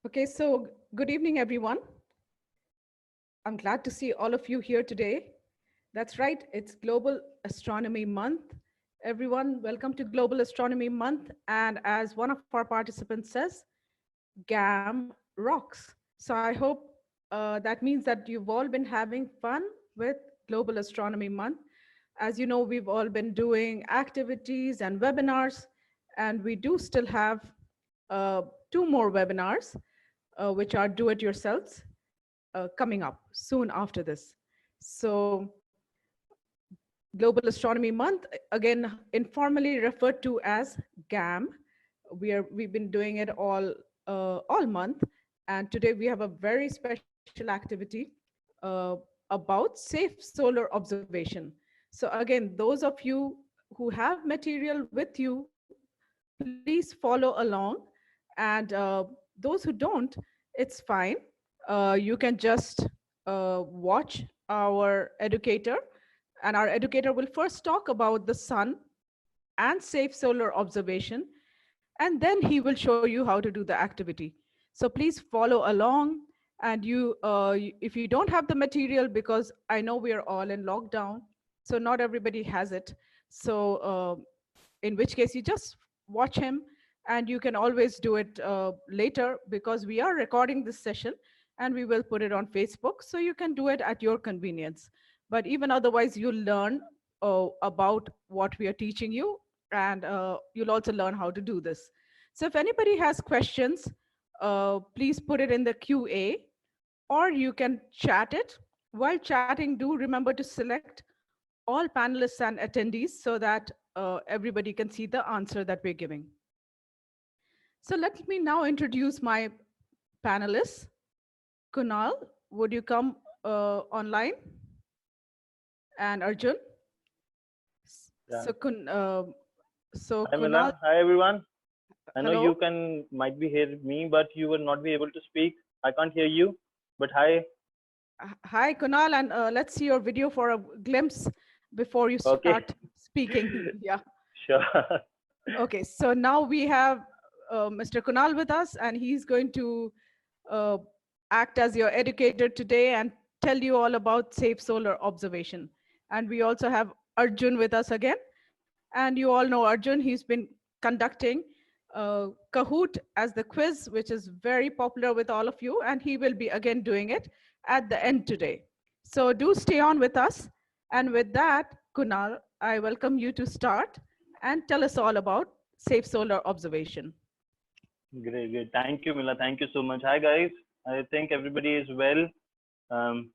Okay, so good evening, everyone. I'm glad to see all of you here today. That's right, it's Global Astronomy Month. Everyone, welcome to Global Astronomy Month. And as one of our participants says, GAM rocks. So I hope that means that you've all been having fun with Global Astronomy Month. As you know, we've all been doing activities and webinars, and we do still have uh, two more webinars, which are do-it-yourselves coming up soon after this. So Global Astronomy Month, again, informally referred to as GAM. We've been doing it all month, and today we have a very special activity uh, about safe solar observation. So again, those of you who have material with you, please follow along, and those who don't, it's fine. You can just watch our educator, and our educator will first talk about the sun and safe solar observation, and then he will show you how to do the activity. So please follow along. And if you don't have the material, because I know we are all in lockdown, so not everybody has it. So in which case you just watch him, and you can always do it later, because we are recording this session and we will put it on Facebook, so you can do it at your convenience. But even otherwise, you'll learn about what we are teaching you, and you'll also learn how to do this. So if anybody has questions, please put it in the QA, or you can chat it. While chatting, do remember to select all panelists and attendees so that everybody can see the answer that we're giving. So let me now introduce my panelists. Kunal, would you come online? And Arjun. Yeah. So, so Hi Mila. Kunal, Hi everyone. I know you hello. might be hear me, but you will not be able to speak. I can't hear you. But hi. Hi, Kunal, and let's see your video for a glimpse before you Okay. start speaking. Yeah. Sure. Okay, so now we have Mr. Kunal with us, and he's going to uh, act as your educator today and tell you all about safe solar observation. And we also have Arjun with us again. And you all know Arjun, he's been conducting Kahoot as the quiz, which is very popular with all of you. And he will be again doing it at the end today. So do stay on with us. And with that, Kunal, I welcome you to start and tell us all about safe solar observation. Great, great. Thank you, Mila. Thank you so much. Hi guys. I think everybody is well. Um,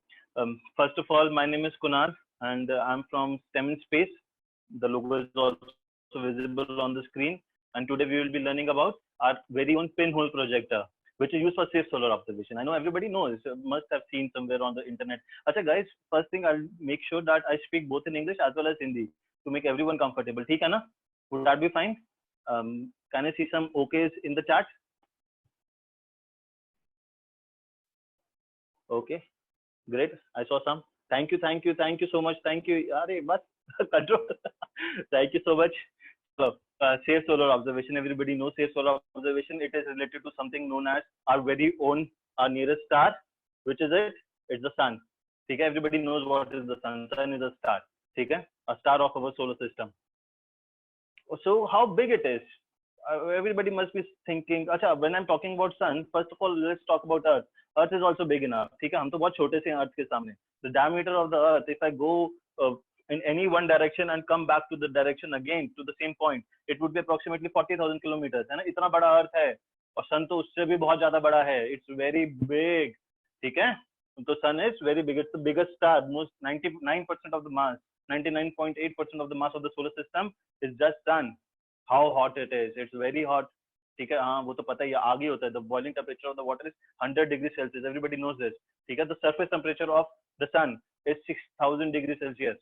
First of all, my name is Kunal, and I'm from STEM in Space. The logo is also visible on the screen. And today we will be learning about our very own pinhole projector, which is used for safe solar observation. I know everybody knows, must have seen somewhere on the internet. Acha guys, first thing I'll make sure that I speak both in English as well as Hindi to make everyone comfortable. ठीक है ना? Would that be fine? Can I see some OKs in the chat? Okay, great. I saw some. Thank you so much. Thank you. Arey, bas, control. Thank you so much. So, safe solar observation. Everybody knows safe solar observation. It is related to something known as our very own, our nearest star, which is it? It's the sun. Okay, everybody knows what is the sun. Sun is a star. Okay, a star of our solar system. So how big it is? Everybody must be thinking, अच्छा, when I'm talking about sun, first of all, let's talk about Earth. Earth is also big enough. ठीक है, हम तो बहुत छोटे से हैं Earth के सामने. The diameter of the Earth, if I go in any one direction and come back to the direction again to the same point, it would be approximately 40,000 kilometers. है ना? इतना बड़ा Earth है. और sun तो उससे भी बहुत ज़्यादा बड़ा है. It's very big. ठीक है? तो sun is very big. It's the biggest star. Most 99% of the mass, 99.8% of the mass of the solar system is just sun. How hot it is? It's very hot. ठीक है, हाँ वो तो पता ही है, आग ही होता है. The boiling temperature of the water is 100 degrees Celsius. Everybody knows this. ठीक है, the surface temperature of the sun is 6,000 degrees Celsius.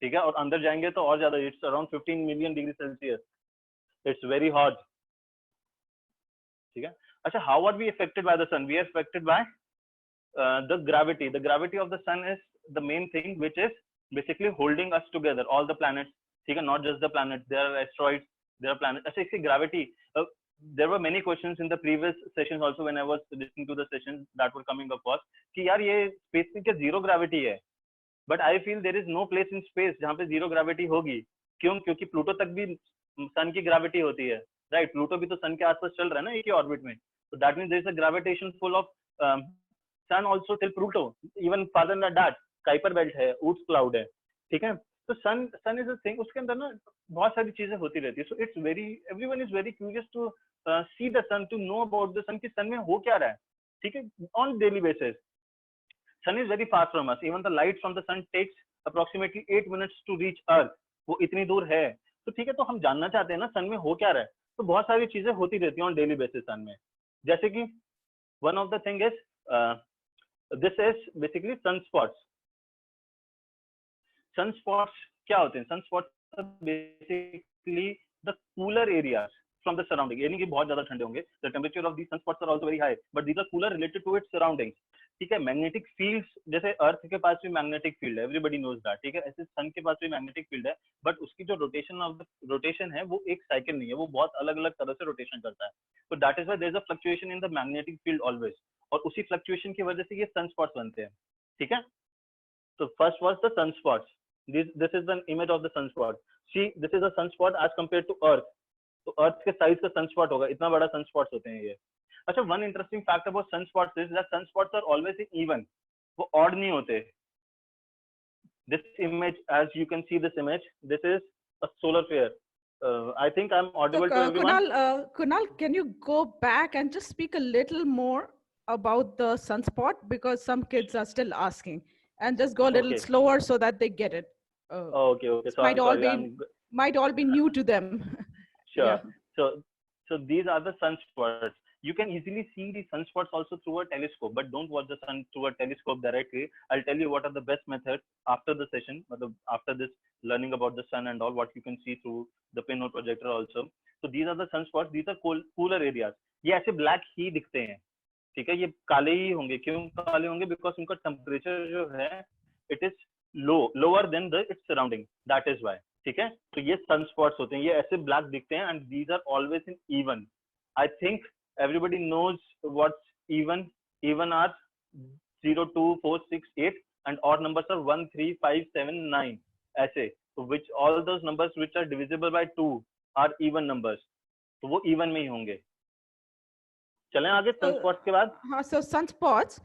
ठीक है, और अंदर जाएंगे तो और ज्यादा. It's around 15 million degrees Celsius. It's very hot. ठीक है. अच्छा, how are we affected by the sun? We are affected by the gravity. The gravity of the sun is the main thing which is basically holding us together, all the planets. ठीक है, not just the planets. There are asteroids, there are planets. अच्छा, इसकी gravity, there were many questions in the previous sessions also when I was listening to the sessions that were coming up was कि यार ये space में क्या zero gravity है, but I feel there is no place in space जहाँ पे zero gravity होगी. क्यों? क्योंकि प्लूटो तक भी सन की ग्रेविटी होती है, राइट? प्लूटो भी तो सन के आसपास चल रहा है ना एक ही ऑर्बिट में, so that means there is a gravitation pull of sun also till Pluto, even farther than that. Kuiper belt है, Oort cloud है, ठीक है? तो सन इज अ थिंग, उसके अंदर ना बहुत सारी चीजें होती रहती है. So it's very, everyone is very curious to see the sun, to know about the sun कि सन में हो क्या रहा है, ठीक है, on daily basis. Sun is very far from us. Even the light from the sun takes approximately 8 minutes to reach Earth. वो इतनी दूर है. तो ठीक है, तो हम जानना चाहते हैं ना सन में हो क्या रहा है. तो बहुत सारी चीजें होती रहती हैं ऑन डेली बेसिस सन में. जैसे कि one of the thing is this is basically sunspots. Sunspots क्या होते हैं? Sunspots are basically the cooler areas from the surrounding. यानी कि बहुत ज्यादा ठंडे होंगे. The temperature of these sunspots are also very high, but these are cooler related to its surroundings. ठीक है, मैग्नेटिक फील्ड्स, जैसे अर्थ के पास भी मैग्नेटिक फील्ड है, एवरीबडी नोज दैट, ठीक है, ऐसे सन के पास भी मैग्नेटिक फील्ड है, बट उसकी जो रोटेशन है वो एक साइकिल नहीं है, वो बहुत अलग अलग तरह से रोटेशन करता है. तो that is why there is a fluctuation in the magnetic field always, और उसी फ्लक्चुएशन की वजह से ये सनस्पॉट्स बनते हैं. ठीक है, तो first was the sunspots. This is the image of the sunspot. See this is a sunspot as compare to earth. तो अर्थ के साइज का सनस्पॉट होगा, इतना बड़ा सनस्पॉट्स होते हैं ये. अच्छा, one interesting fact about sunspots is that sunspots are always even, वो ऑड नहीं होते. This image, as you can see this image, this is a solar flare. I think I'm audible to everyone. Kunal, can you go back and just speak a little more about the sunspot, because some kids are still asking, and just go a little slower so that they get it. Okay. Might all be new to them. Sure. Yeah. So these are the sunspots. You can easily see the sunspots also through a telescope, but don't watch the sun through a telescope directly. I'll tell you what are the best methods after the session, after this learning about the sun and all, what you can see through the pinhole projector also. So these are the sunspots. These are cooler areas. ये ऐसे black ही दिखते हैं, ठीक है, ये काले ही होंगे. क्यों काले होंगे? Because उनका टेम्परेचर जो है it is lower than its surrounding. That is why. ठीक है, तो ये सनस्पॉट्स होते हैं, ये ऐसे ब्लैक दिखते हैं, and these are always in even. I think everybody knows what's even. Even are 0, 2, 4, 6, 8, and odd numbers are 1, 3, 5, 7, 9. ऐसे, so which all those numbers which are divisible by 2 are even numbers. तो वो even में ही होंगे. चलें आगे sunspots के बाद. हाँ, so sunspots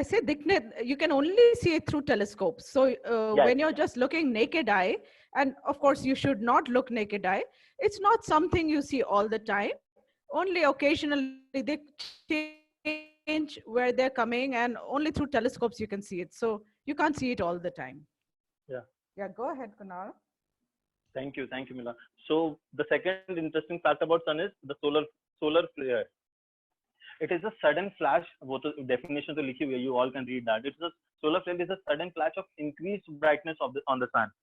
ऐसे दिखने, you can only see it through telescopes. So Yes. When you're just looking naked eye, and of course you should not look naked eye, it's not something you see all the time. Only occasionally they change where they're coming, and only through telescopes you can see it. So you can't see it all the time. Yeah, go ahead, Kunal. Thank you, Mila. So the second interesting fact about sun is the solar flare. It is a sudden flash. वो तो definition तो लिखी हुई है, you all can read that. It's a solar flare is a sudden flash of increased brightness on the sun.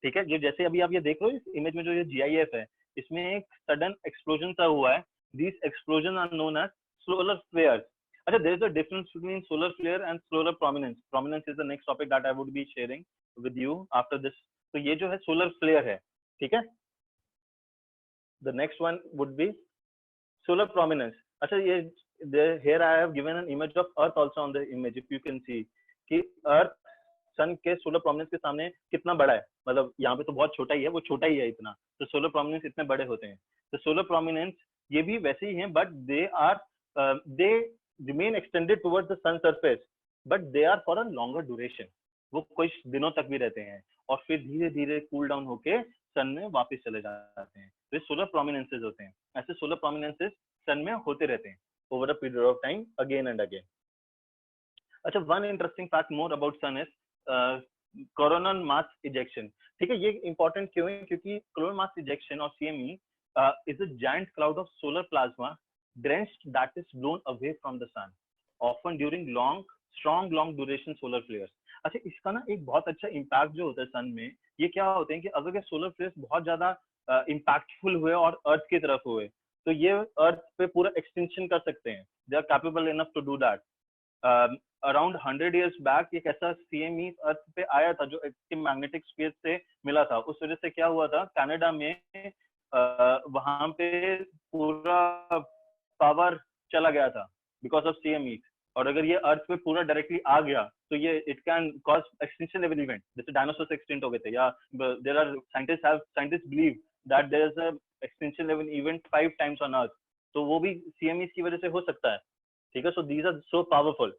ठीक है, जो जैसे अभी आप ये देख रहे हो इस इमेज में, जो ये GIF है, इसमें एक sudden explosion सा हुआ है. These explosions are known as solar flares. अच्छा, there is a difference between solar flare and solar prominence. Prominence is the next topic that I would be sharing with you after this. तो ये जो है solar flare है, ठीक है. The next one would be solar prominence. अच्छा, ये here I have given an image of Earth also on the image. If you can see कि Earth सन के सोलर प्रोमिनेंस के सामने कितना बड़ा है, मतलब यहाँ पे तो बहुत छोटा ही है, वो छोटा ही है इतना, तो सोलर प्रोमिनेंस इतने बड़े होते हैं. तो सोलर प्रोमिनेंस ये भी वैसे ही हैं, but they remain extended towards the sun surface, but they are for a longer duration. वो कुछ दिनों तक भी रहते हैं और फिर धीरे धीरे कूल डाउन होके सन में वापस चले जाते हैं. तो ये सोलर प्रोमिनेंसेस होते हैं. ऐसे सोलर प्रोमिनेंसेस सन में होते रहते हैं over a period of time, again and again. अच्छा, one interesting fact more about sun is coronal mass ejection. ठीक है, ये इंपॉर्टेंट क्यों है? क्योंकि कोरोनल मास इजेक्शन और CME is a giant cloud of solar plasma drenched that is blown away from the sun, often during strong long duration solar flares. अच्छा, इसका ना एक बहुत अच्छा इम्पैक्ट जो होता है सन में, ये क्या होते हैं कि अगर ये सोलर फ्लेयर्स बहुत ज्यादा इम्पैक्टफुल हुए और अर्थ की तरफ हुए, तो ये अर्थ पे पूरा एक्सटेंशन कर सकते हैं. They are capable enough to do that. Around 100 years back एक ऐसा CME अर्थ पे आया था जो मैग्नेटिक स्पेस से मिला था. उस वजह से क्या हुआ था, कनाडा में वहां पे पूरा पावर चला गया था बिकॉज ऑफ CME। और अगर ये अर्थ पे पूरा डायरेक्टली आ गया तो ये it can cause extinction level event, जैसे डायनासोर एक्सटिंक्ट हो गए थे, या there are scientist believe that there is a extinction level event 5 times on earth, तो वो भी CME की वजह से हो सकता है। ठीक है, so these are so powerful.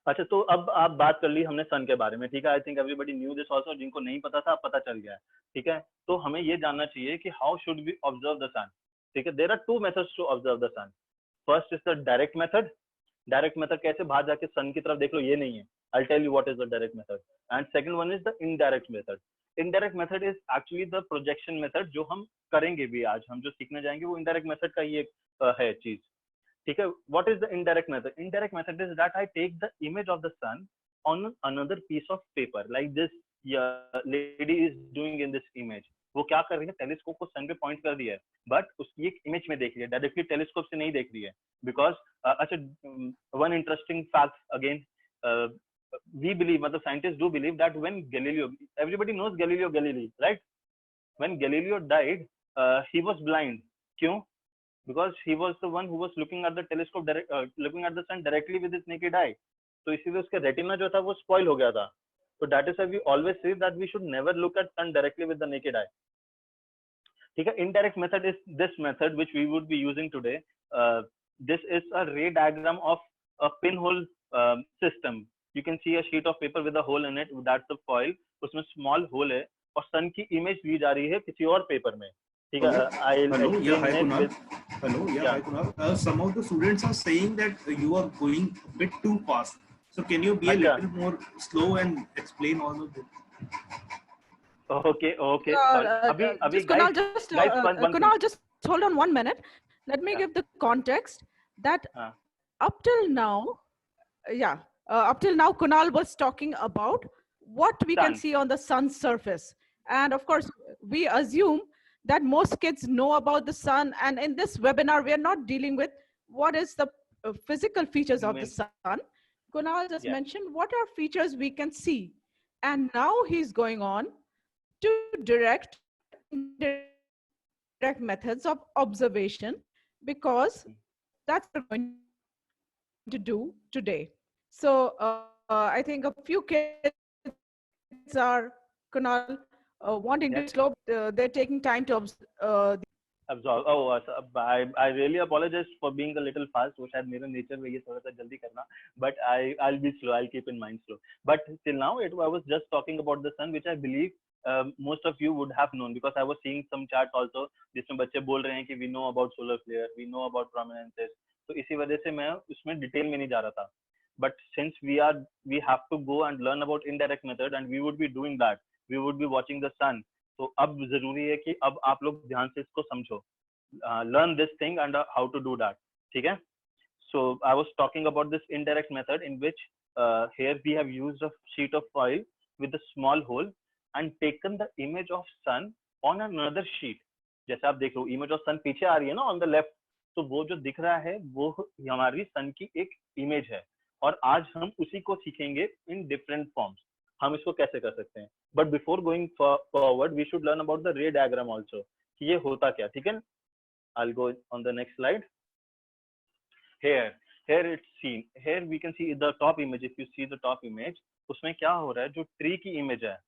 अच्छा, तो अब आप बात कर ली हमने सन के बारे में, ठीक है। I think everybody knew this also, जिनको नहीं पता था अब पता चल गया है, ठीक है। तो हमें ये जानना चाहिए कि how should we observe the sun, ठीक है। There are two methods to observe the sun. First is the direct method. Direct method कैसे बाहर जाके सन की तरफ देख लो, ये नहीं है। I tell you what is the direct method. And second one is the indirect method. Indirect method is actually the projection method, जो हम करेंगे भी आज, हम जो सीखने जाएंगे वो इनडायरेक्ट मेथड का ही एक है चीज, ठीक है। What is the indirect method? Indirect method is that I take the image of the sun on another piece of paper, like this lady is doing in this image. वो क्या कर रही है, टेलीस्कोप को सन पे पॉइंट कर दिया है, बट उसकी एक इमेज में देख रही है, डायरेक्टली टेलीस्कोप से नहीं देख रही है। बिकॉज अच्छा, one interesting fact again, we believe, मतलब scientist do believe that when Galileo, everybody knows Galileo Galilei, right? When Galileo died, he was blind. क्यों? Because he was the one who was looking at the telescope looking at the sun directly with his naked eye, तो इसीलिए उसका retina जो था वो spoil हो गया था। तो that is why we always say that we should never look at sun directly with the naked eye, ठीक है। Indirect method is this method which we would be using today. This is a ray diagram of a pin hole system. You can see a sheet of paper with a hole in it, that's the foil, उसमें small hole है और सन की image ली जा रही है किसी और paper में, ठीक है। Okay. I Hello. Yeah. Hi, explain it Kunal. With, Hello. Yeah. या Hi, Kunal. Some of the students are saying that you are going a bit too fast. So can you be a अच्छा, little more slow and explain all of this? Okay okay, sorry. अभी अभी Just guys, Kunal, just guys one thing, Kunal, just hold on 1 minute. Let me give the context that हाँ up till now, yeah, up till now, Kunal was talking about what we can sun, see on the sun's surface. And of course, we assume that most kids know about the sun. And in this webinar, we are not dealing with what is the physical features of the sun. Kunal just yeah, mentioned what are features we can see. And now he's going on to direct methods of observation, because that's what we're going to do today. So I think a few kids are, Kunal, wanting yeah. to slow. They're taking time to observe. Absorb. Oh, I really apologize for being a little fast. वो शायद मेरा nature में ये थोड़ा सा जल्दी करना, but I'll be slow. I'll keep in mind slow. But till now, I was just talking about the sun, which I believe most of you would have known, because I was seeing some charts also जिसमें बच्चे बोल रहे हैं कि we know about solar flare, we know about prominences. तो इसी वजह से मैं उसमें डिटेल में नहीं जा रहा था. But since we have to go and learn about indirect method, and we would be doing that, we would be watching the sun. तो अब जरूरी है कि अब आप लोग ध्यान से इसको समझो, learn this thing and how to do that, ठीक है। So I was talking about this indirect method in which here we have used a sheet of foil with a small hole and taken the image of sun on another sheet। जैसे आप देख लो image of sun पीछे आ रही है ना on the left, तो वो जो दिख रहा है वो हमारी sun की एक image है, और आज हम उसी को सीखेंगे in different forms। हम इसको कैसे कर सकते हैं, but before going forward we should learn about the ray diagram also, कि ये होता क्या, ठीक है। I'll go on the next slide. Here it's seen, here we can see the top image. If you see the top image, उसमें क्या हो रहा है, जो ट्री की इमेज है,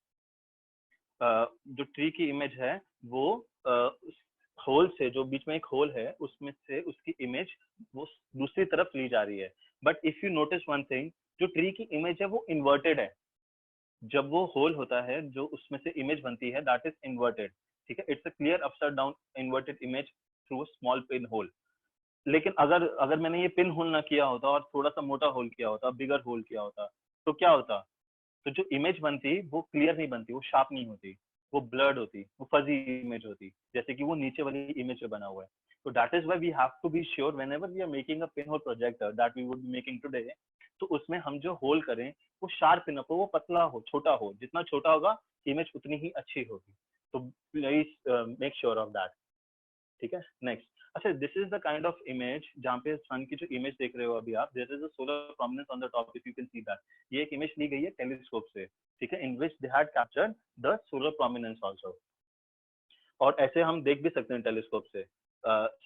जो ट्री की इमेज है वो होल से, जो बीच में एक होल है उसमें से उसकी इमेज वो दूसरी तरफ ली जा रही है। But if you notice one thing, जो ट्री की इमेज है वो इन्वर्टेड है। जब वो होल होता है जो उसमें से इमेज बनती है, दैट इज इन्वर्टेड, ठीक है। It's a clear upside down inverted image through a small pin hole. लेकिन अगर मैंने ये पिन होल ना किया होता और थोड़ा सा मोटा होल किया होता, बिगर होल किया होता, तो क्या होता, तो जो इमेज बनती वो क्लियर नहीं बनती, वो शार्प नहीं होती, वो ब्लर्ड होती, वो फजी इमेज होती, जैसे कि वो नीचे वाली इमेज में बना हुआ है। तो that is why we have to be sure whenever we are making a pin hole projector that we would be making today, तो उसमें हम जो होल करें वो शार्प पिन हो, वो पतला हो, छोटा हो, जितना छोटा होगा इमेज उतनी ही अच्छी होगी। तो please make sure of that, ठीक है। नेक्स्ट, अच्छा, this is the kind of image जहाँ पे सन की जो इमेज देख रहे हो अभी आप, there is a solar prominence on the top, if you can see that. ये एक इमेज ली गई है टेलीस्कोप से, ठीक है, in which they had captured the solar prominence also. और ऐसे हम देख भी सकते हैं टेलीस्कोप से।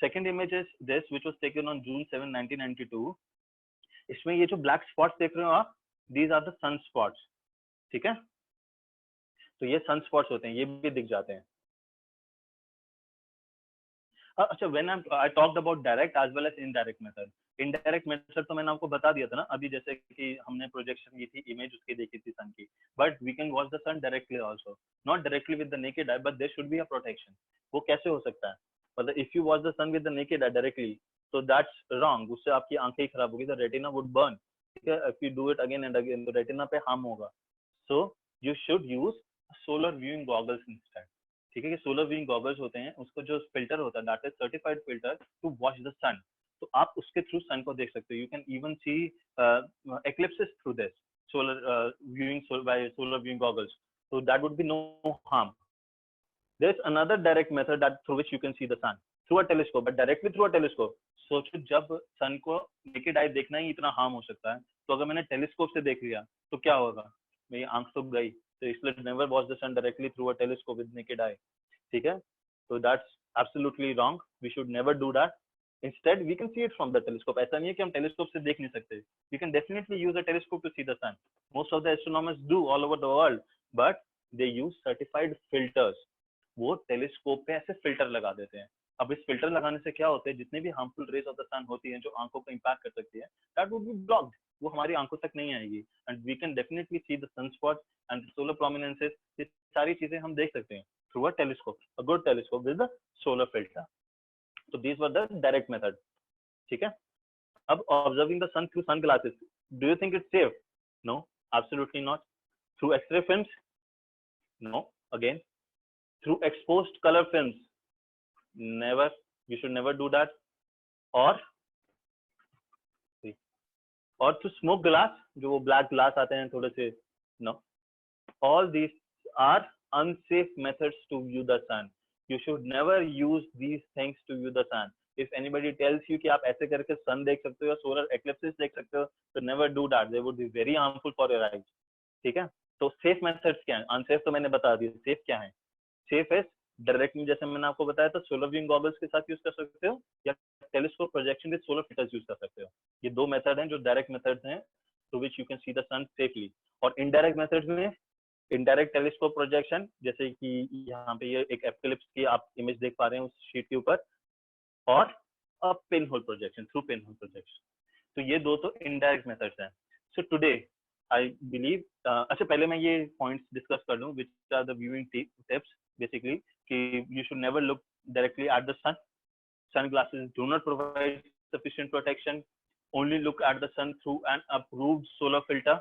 Second image is this which was taken on June 7 1992। इसमें ये जो ब्लैक स्पॉट्स देख रहे हो आप, these are the sun spots, ठीक है। तो ये सन स्पॉट्स होते हैं, ये भी दिख जाते हैं। अच्छा, when I talked about direct as well as indirect method. Indirect method तो मैंने आपको बता दिया था ना अभी, जैसे कि हमने प्रोजेक्शन की थी, इमेज उसकी देखी थी सन की, but we can watch the sun directly also, not directly with the naked eye, but there should be a protection. वो कैसे हो सकता है? मतलब if you watch the sun with the naked eye directly, तो that's wrong, उससे आपकी आंखें ही खराब होगी, द रेटिना वुड बर्न, ठीक है। If you do it again and again, तो रेटिना पे हार्म होगा। So you should use solar viewing goggles instead, ठीक है। कि सोलर व्यूइंग गॉगल्स होते हैं, उसको जो फिल्टर होता है that is certified filter to watch the sun, तो आप उसके थ्रू सन को देख सकते हो। You can even see eclipses through this solar viewing by solar viewing goggles, so that would be no harm. There is another direct method that through which you can see the sun through a telescope, but directly through a telescope. सोचो जब सन को naked eye देखना ही इतना harm हो सकता है, तो अगर मैंने टेलीस्कोप से देख लिया तो क्या होगा? मेरी आंख तो गई। तो इसलिए never watch the sun directly through a telescope with naked eye, ठीक है। तो that's absolutely wrong, we should never do that. Instead, we can see it from the telescope. ऐसा नहीं है कि हम टेलीस्कोप से देख नहीं सकते। We can definitely use a telescope to see the sun. Most of the astronomers do all over the world, but they use certified filters. वो टेलीस्कोप पे ऐसे फिल्टर लगा देते हैं। अब इस फिल्टर लगाने से क्या होता है, जितने भी हार्मफुल रेज ऑफ द सन होती हैं जो आंखों को इम्पैक्ट कर सकती है, दैट वुड बी ब्लॉक्ड, वो हमारी आंखों तक नहीं आएगी, and we can definitely see the sunspot and solar prominences. ये सारी चीजें हम देख सकते हैं through a telescope, a good telescope with the solar filter. So these were the direct method, ठीक है। अब observing the sun through sunglasses, do you think it's safe? No, absolutely not. Through X-ray films? No, again. Through exposed color films? Never. You should never do that. Or through smoke glass, जो वो black glass आते हैं थोड़े से? No. All these are unsafe methods to view the sun. You should never use these things to view the sun. If anybody tells you कि आप ऐसे करके sun देख सकते हो या solar eclipses देख सकते हो, तो never do that. They would be very harmful for your eyes. ठीक है। तो safe methods क्या हैं? Unsafe तो मैंने बता दिया। safe क्या है? safe is डायरेक्टली, जैसे मैंने आपको बताया था, सोलर व्यूइंग गॉगल्स के साथ यूज कर सकते हो या telescope projection with solar filters use कर सकते हो। ये दो मेथड हैं जो डायरेक्ट मेथड्स हैं through which you can see the sun safely. और इनडायरेक्ट मेथड्स में इनडायरेक्ट टेलीस्कोप प्रोजेक्शन, जैसे कि यहाँ पे ये एक एक्लिप्स की आप इमेज देख पा रहे हैं उस शीट के ऊपर, और pin hole projection through pin hole projection. तो ये दो तो इनडायरेक्ट मेथड्स हैं। सो टुडे आई बिलीव, अच्छा पहले मैं ये पॉइंट्स डिस्कस कर लूं which are the viewing tips. Basically कि you should never look directly at the sun. Sunglasses do not provide sufficient protection. Only look at the sun through an approved solar filter.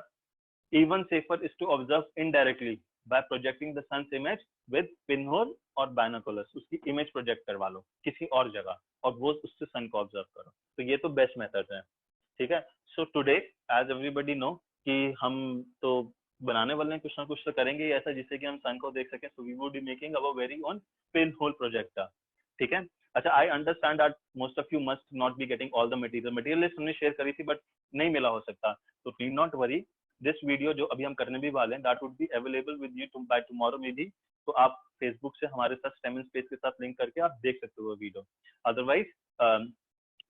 Even safer is to observe indirectly by projecting the sun's image with pinhole or binoculars. उसकी image project करवा लो किसी और जगह और वो उससे sun को observe करो। तो ये तो best method है, ठीक है। So today, as everybody know कि हम तो बनाने वाले हैं, कुछ ना कुछ तो करेंगे ऐसा जिससे कि हम सन को देख सकें। So we would be making our very own pin hole projector, ठीक है। अच्छा, I understand that most of you must not be getting all the material list हमने शेयर करी थी बट नहीं मिला हो सकता, तो please not worry. This video जो अभी हम करने भी वाले हैं that would be available with you by tomorrow maybe, तो आप फेसबुक से हमारे साथ स्टेमन स्पेस के साथ लिंक करके आप देख सकते हो वो वीडियो। अदरवाइज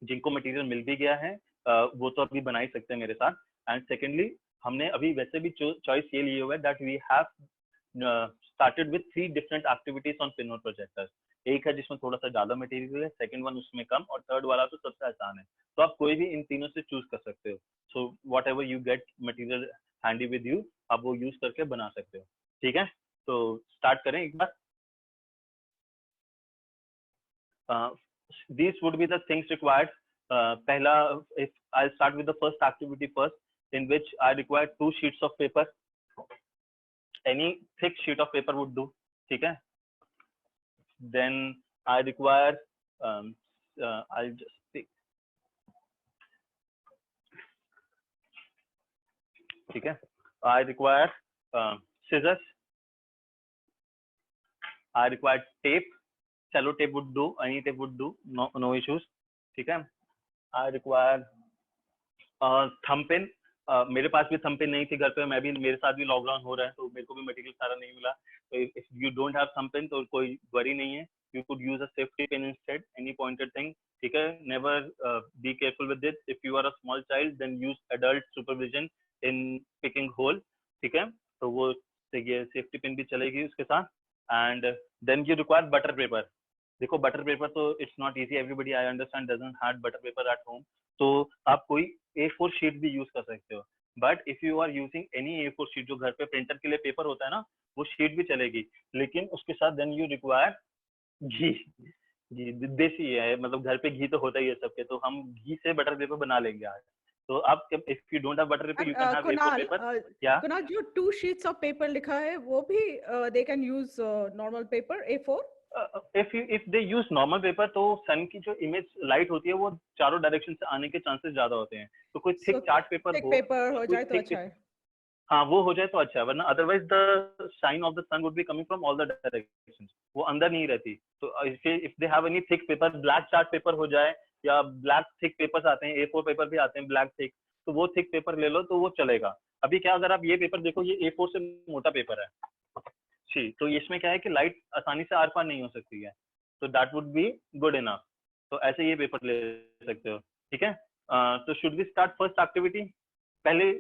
जिनको मटेरियल मिल भी गया है वो तो अभी बना ही सकते हैं मेरे साथ। एंड सेकेंडली, हमने अभी वैसे भी चॉइस ये लिए हुआ है that we have started with 3 different activities on pin hole projectors. एक है जिसमें थोड़ा सा ज्यादा मटेरियल है, सेकंड वन उसमें कम, और थर्ड वाला तो सबसे आसान है। तो आप कोई भी इन तीनों से चूज कर सकते हो। So what ever you get material handy with you, आप वो यूज करके बना सकते हो, ठीक है। तो स्टार्ट करें एक बार। These would be the things required. Pehla, if I'll start with the first activity first, in which I require 2 sheets of paper. Any thick sheet of paper would do, ठीक है। Then I require, I'll just pick, ठीक है। I require scissors. I require tape. Cello tape would do, any tape would do, no issues, ठीक है। I require thumb pin. मेरे पास भी thumb pin नहीं थी घर पे, मैं भी, मेरे साथ भी लॉकडाउन हो रहा है तो मेरे को भी मटेरियल सारा नहीं मिला। तो if you don't have thumb pin तो कोई वरी नहीं है, use a safety pin instead, any pointed thing. ठीक है, never be careful with this. If you are a small child, then use adult supervision in picking hole. ठीक है, तो वो ये safety pin भी चलेगी उसके साथ. And then you require butter paper. देखो butter paper तो it's not easy. Everybody I understand doesn't have butter paper at home. तो आप कोई A4 sheet भी use कर सकते हो. But if you are using any A4 sheet जो घर पे printer के लिए पेपर होता है ना, वो sheet भी चलेगी. लेकिन उसके साथ then you require घी. घी देसी है, मतलब घर पे घी तो होता ही है सबके, तो हम घी से बटर पेपर बना लेंगे आज. तो आप if you don't have butter paper, you can have A4 paper. Yeah. Kunal, जो 2 sheets of paper लिखा है, वो भी they can use normal paper A4. If they use normal paper, तो सन की जो इमेज लाइट होती है वो चारों डायरेक्शन से आने के चांसेस ज्यादा होते हैं. तो कोई थिक चार्ट पेपर हो जाए तो अच्छा है. हाँ, वो हो जाए तो अच्छा है, वरना otherwise the shine of the sun would be coming from all the directions, वो अंदर नहीं रहती. तो if they have any thick paper, black chart paper हो जाए, या ब्लैक थिक पेपर्स आते हैं, A4 पेपर भी आते हैं ब्लैक थिक, तो वो थिक पेपर ले लो तो वो चलेगा. अभी क्या, अगर आप ये पेपर देखो, ये A4 से मोटा पेपर है जी, तो इसमें क्या है कि लाइट आसानी से आर पार नहीं हो सकती है, तो that would be good enough. तो ऐसे ये पेपर ले सकते हो. ठीक है, तो should we start first activity पहले.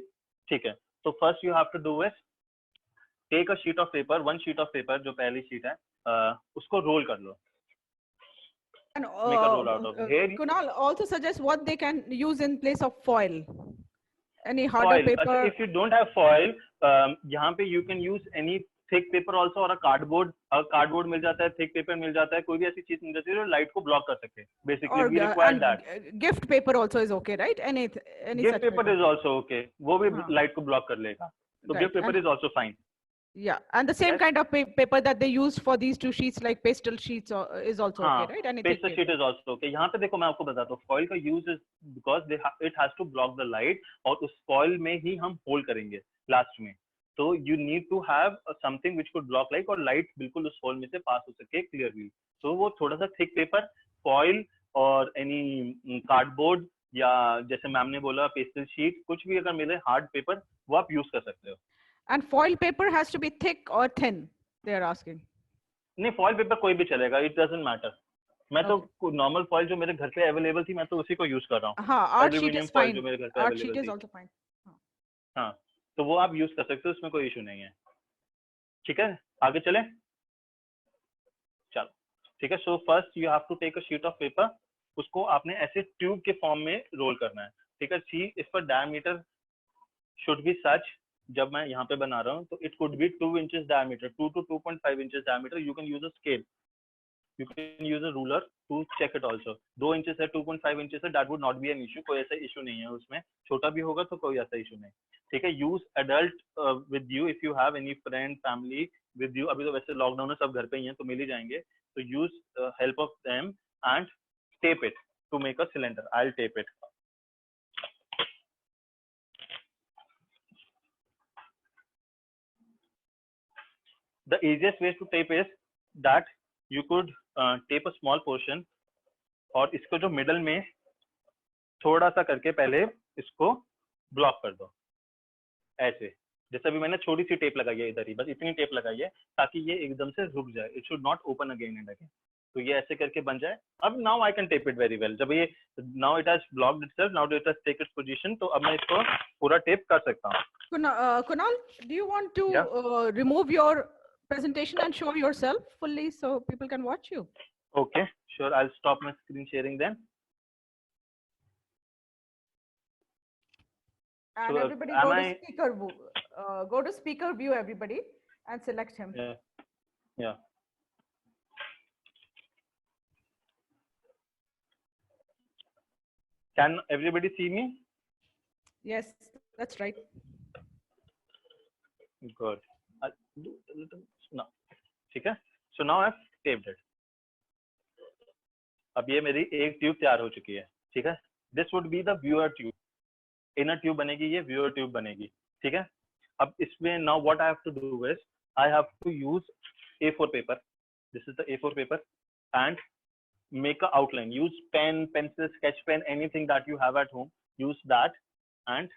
ठीक है, तो first you have to do is take a sheet of paper, one sheet of paper जो पहली शीट है, उसको रोल कर लो. And Make a roll out of here. Kunal also suggests what they can use in place of foil. Any harder Foil. paper. If you don't have foil, यहाँ पे you can use any thick paper also, और cardboard मिल जाता है, thick paper मिल जाता है, कोई भी ऐसी चीज मिल जाती है जो लाइट को ब्लॉक कर सके. Basically, we require that. Gift paper also is okay, right? Any gift paper is also okay. वो भी लाइट को ब्लॉक कर लेगा. So gift paper is also fine. Yeah, and the same kind of paper that they use for these 2 sheets, like pastel sheets, is also okay, right? And pastel sheet is also okay. यहाँ पे देखो मैं आपको बताता हूँ, foil का use is because it has to block the light, और उस foil में ही हम hold करेंगे last में. तो you need to have something which could block light, और light बिल्कुल उस hole में से pass हो सके clearly. तो वो थोड़ा सा thick paper, foil और any cardboard, या जैसे मैम ने बोला pastel sheet, कुछ भी अगर मिले hard paper, वो आप use कर सकते हो. And foil paper has to be thick or thin, they are asking. नहीं, foil paper कोई भी चलेगा, it doesn't matter. मैं तो नॉर्मल फॉइल जो मेरे घर पे अवेलेबल थी, मैं तो उसी को यूज कर रहा हूँ. हाँ, आर्ट शीट इज फाइन. जो मेरे घर पे art sheet is also fine. हाँ, तो वो आप यूज कर सकते हो, उसमें कोई इशू नहीं है. ठीक है, आगे चले. चलो, ठीक है. So first you have to take a sheet of paper, उसको आपने ऐसे ट्यूब के फॉर्म में रोल करना है. ठीक है, सी इस पर डायमीटर शुड बी सच, जब मैं यहाँ पे बना रहा हूँ तो it could be 2 inches diameter, 2 to 2.5 inches diameter. You can use a scale, you can use a ruler to check it also. 2 inches है, 2.5 inches है, that would not be an issue. कोई ऐसा इशू नहीं है उसमें, छोटा भी होगा तो कोई ऐसा इशू नहीं. ठीक है, use adult with you if you have any friend family with you. अभी तो वैसे लॉकडाउन है, सब घर पे ही हैं तो मिल ही जाएंगे. तो use help of them and tape it to make a cylinder. I'll tape it. The easiest way to tape is that you could tape a small portion, और इसको जो मिडल में थोड़ा सा करके पहले इसको ब्लॉक कर दो ऐसे. जैसे अभी मैंने छोटी सी टेप लगाई है इधर ही, बस इतनी टेप लगाई है ताकि ये एकदम से रुक जाए. It should not open again and again. तो ये ऐसे करके बन जाए. अब now I can tape it very well. जब ये now it has blocked itself, now it has take its position, तो अब मैं इसको पूरा टेप कर सकता हूँ. Kunal, do you want to remove your presentation and show yourself fully so people can watch you? Okay, sure. I'll stop my screen sharing then. And So, everybody go to speaker view, everybody, and select him. Yeah. Can everybody see me? Yes, that's right. Good. No. ठीक है. So now I've taped it. अब ये मेरी एक tube तैयार हो चुकी है. ठीक है. This would be the viewer tube. Inner tube बनेगी, ये viewer tube बनेगी. ठीक है. अब इसमें now what I have to do is I have to use A4 paper. This is the A4 paper, and make a outline. Use pen, pencil, sketch pen, anything that you have at home. Use that, and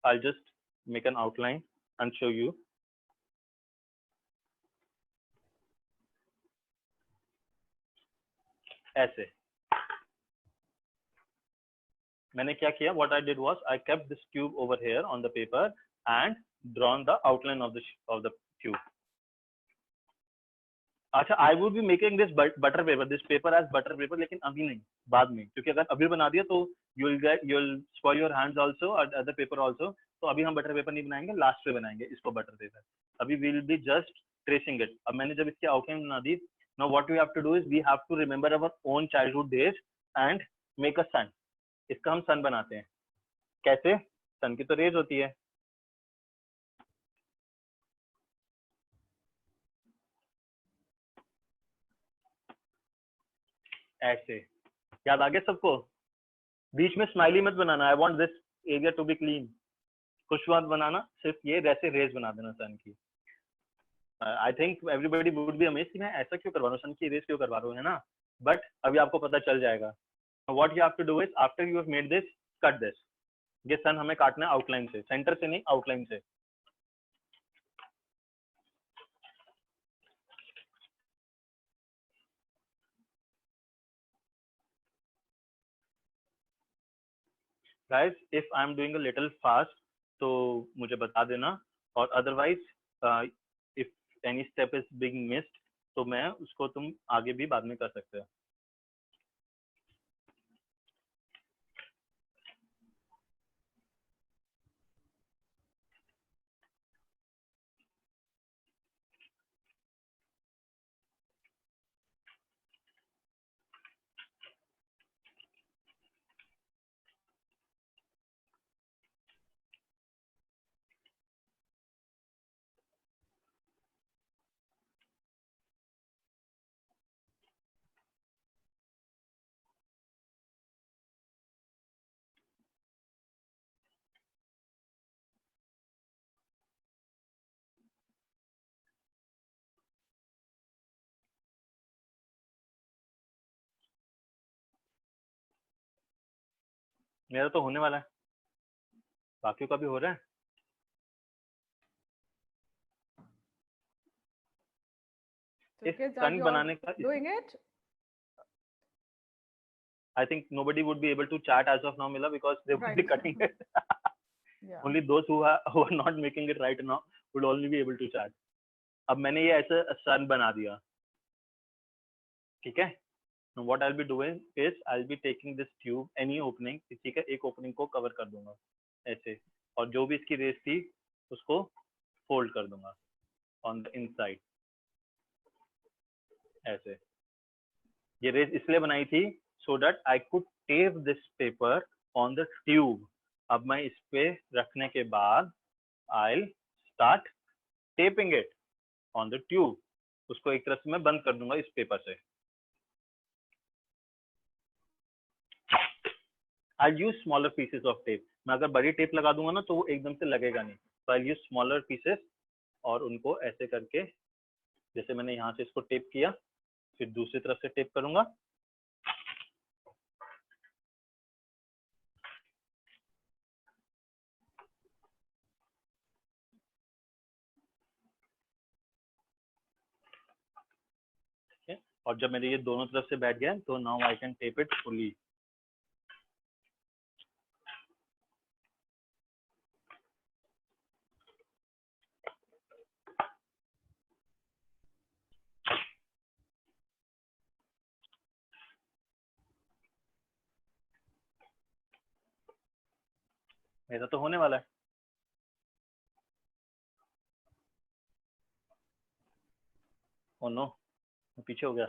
I'll just make an outline and show you. ऐसे मैंने क्या किया, what I did was I kept this tube over here on the paper and drawn the outline of the tube. अच्छा, I would be making this butter paper, this paper as butter paper, लेकिन अभी नहीं, बाद में, क्योंकि अगर अभी बना दिया तो you'll spoil your hands also or other paper also. तो अभी हम बटर पेपर नहीं बनाएंगे, लास्ट पे बनाएंगे इसको बटर पेपर. अभी we'll be just tracing it. अब मैंने जब इसकी आउटलाइन बना दी, now what we have to do is we have to remember our own childhood days and make a sun. इसका हम सन बनाते हैं. कैसे? सन की तो रेज होती है. ऐसे याद आ गया सबको? बीच में स्माइली मत बनाना. I want this area to be clean. कुछ मत बनाना, सिर्फ ये वैसे रेज बना देना सन की. I think everybody would be amazed कि मैं ऐसा क्यों करवा रहा हूँ, सन की रेज क्यों करवा रहा हूँ, है ना? बट अभी आपको पता चल जाएगा. What you have to do is after you have made this, cut this. ये सन हमें काटना है आउटलाइन से, सेंटर से नहीं, आउटलाइन से. Guys, if I'm doing a little fast, तो मुझे बता देना. और otherwise, if any step is being missed, तो मैं उसको तुम आगे भी बाद में कर सकते हो. मेरा तो होने वाला है, बाकियों का भी हो रहा है. So इस kids, are sun you all बनाने का, doing it? I think nobody would be able to chat as of now, Mila, because they would be Right. cutting it. Yeah. Only those who are not making it right now would only be able to chat. अब मैंने ये ऐसे सन बना दिया, ठीक है? Now what I'll be doing is I'll be taking this tube, any opening, ठीक है, एक ओपनिंग को कवर कर दूंगा ऐसे, और जो भी इसकी रेस थी उसको फोल्ड कर दूंगा ऑन द इनसाइड ऐसे. ये रेस इसलिए बनाई थी so that I could tape this paper on the tube. अब मैं इस पे रखने के बाद I'll start taping it on the tube. उसको एक तरह से मैं बंद कर दूंगा इस पेपर से. I'll use smaller pieces of tape. मैं अगर बड़ी टेप लगा दूंगा ना तो वो एकदम से लगेगा नहीं. So I'll use smaller pieces और उनको ऐसे करके, जैसे मैंने यहाँ से इसको टेप किया, फिर दूसरी तरफ से टेप करूंगा. और जब मेरे ये दोनों तरफ से बैठ गया तो now I can tape it fully. मेरा तो होने वाला है. ओ नो, पीछे हो गया.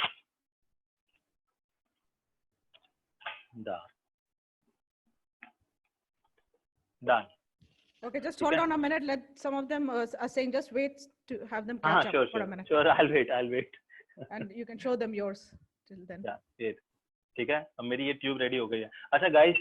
Done. Okay, just hold on a minute. Let some of them are saying just wait to have them catch up Sure, for a sure, minute. sure. I'll wait. And you can show them yours till then. Yeah, wait. ठीक है, अब मेरी ये tube ready हो गई है. अच्छा guys,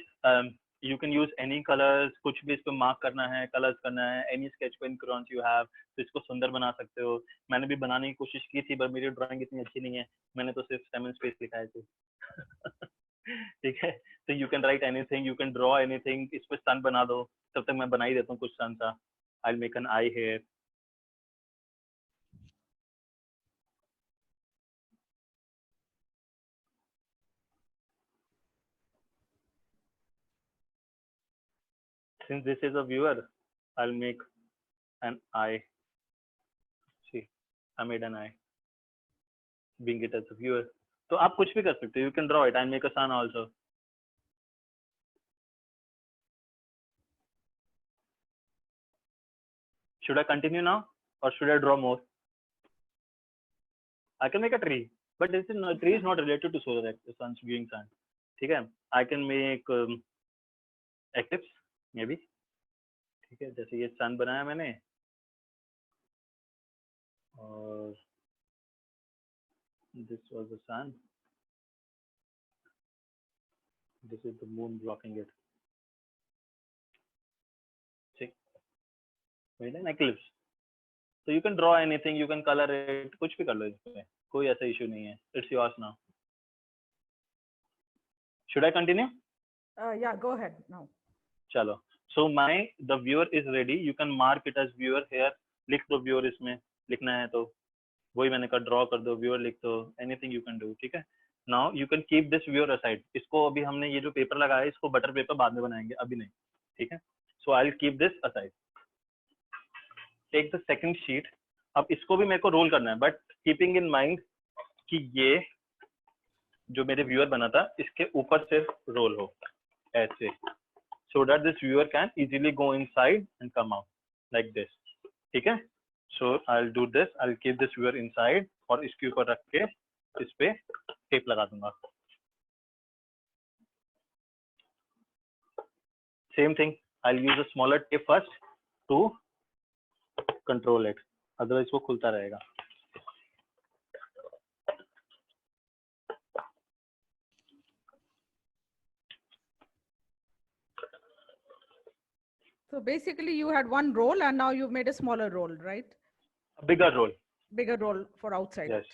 you can use any colors. कुछ भी इस पे मार्क करना है, कलर्स करना है, any sketch pen crayons you have, तो इसको सुंदर बना सकते हो. मैंने भी बनाने की कोशिश की थी, पर मेरी ड्राइंग इतनी अच्छी नहीं है. मैंने तो सिर्फ सेवन स्पेस लिखा है. ठीक है, तो you can write anything, you can draw anything. इस पे सन बना दो. तब तक मैं बना ही देता हूँ कुछ सन सा. I will make an eye here. Since this is a viewer, I'll make an eye. See, I made an eye, being it as a viewer. तो आप कुछ भी कर सकते हो. You can draw it and make a sun also. Should I continue now or should I draw more? I can make a tree, but this is not, tree is not related to solar sun's viewing sun. ठीक है? I can make eclipse maybe. ठीक है, जैसे ये sun बनाया मैंने और this was the sun. This is the moon blocking it. See, made an eclipse. So you can draw anything, you can color it, कुछ भी कर लो इसमें, कोई ऐसा issue नहीं है. It's yours now. Should I continue? Yeah, go ahead now. चलो. So the viewer is ready. You can mark it as viewer here. लिख दो viewer इसमें, लिखना है तो वही मैंने कहा, draw कर दो, viewer लिख दो, anything you can do. ठीक है? Now you can keep this viewer aside. इसको अभी हमने ये जो पेपर लगाया है, इसको बटर पेपर बाद में बनाएंगे, अभी नहीं. ठीक है? So I'll keep this aside. Take the second sheet. अब इसको भी मेरे को रोल करना है, but keeping in mind कि ये जो मेरे व्यूअर बना था इसके ऊपर से रोल हो ऐसे, so that this viewer can easily go inside and come out like this. ठीक है? So I'll do this. I'll keep this viewer inside और इसके ऊपर रख के इस पे टेप लगा दूंगा. Same thing. I'll use a smaller tape first to control it. Otherwise वो खुलता रहेगा. So basically you had one roll and now you've made a smaller roll, right? A bigger roll. Bigger roll for outside. Yes.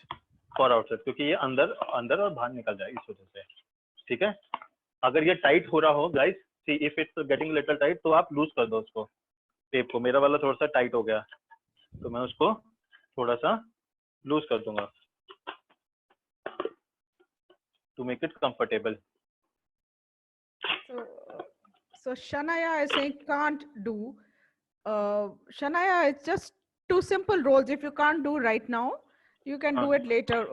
For outside. क्योंकि ये अंदर और बाहर निकल जाए इस वजह से. ठीक है? अगर ये टाइट हो रहा हो, guys, see if it's getting little tight, तो आप लूज कर दो उसको, टेप को. मेरा वाला थोड़ा सा टाइट हो गया, तो मैं उसको थोड़ा सा लूज कर दूंगा to make it comfortable. So Shanaya is saying can't do. Shanaya, it's just two simple rolls. If you can't do right now, you can do it later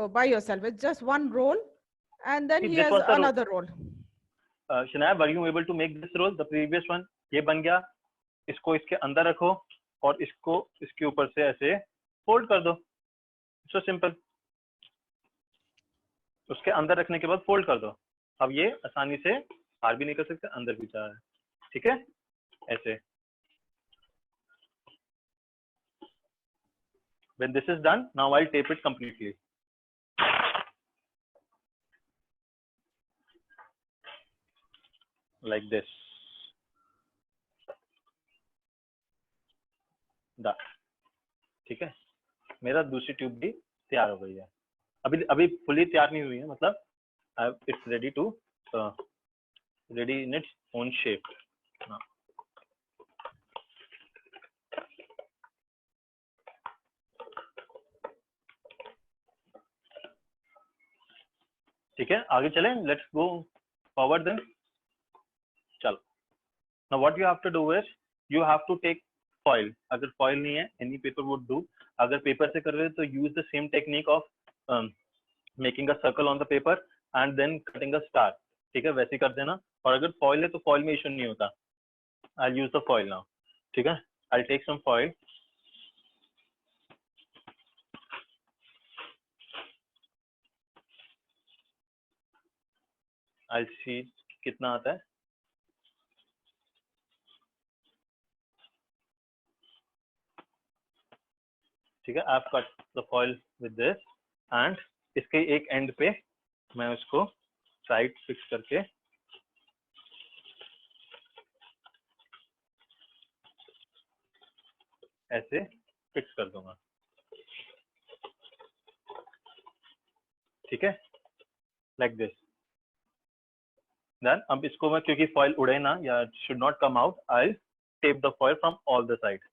by yourself. It's just one roll, and then he has another roll. Shanaya, were you able to make this roll? The previous one, ये बन गया. इसको इसके अंदर रखो और इसको इसके ऊपर से ऐसे फोल्ड कर दो. So simple. उसके अंदर रखने के बाद फोल्ड कर दो. अब ये आसानी से बाहर भी निकल सकते, अंदर भी जा रहा है. ठीक है? ऐसे. When this is done, now I'll tape it completely. Like this. Done. ठीक है? मेरा दूसरी ट्यूब भी तैयार हो गई है. अभी फुली तैयार नहीं हुई है, मतलब it's ready to ready in its own shape. ठीक है? आगे चलें. Let's go forward then. चलो. Now what you have to do is you have to take foil. अगर foil नहीं है, any paper would do. अगर पेपर से कर रहे हो तो use the same technique of making a circle on the paper and then cutting a star. ठीक है? वैसे कर देना. और अगर foil है तो foil में issue नहीं होता. I'll use the foil now. ठीक है? I'll take some foil. I'll see कितना आता है. ठीक है? I've cut the foil with this and इसके एक एंड पे मैं उसको साइड फिक्स करके ऐसे फिक्स कर दूंगा. ठीक है? Like this. Then अब इसको मैं, क्योंकि फॉइल उड़े ना या should not come out, I'll tape the foil from all the sides.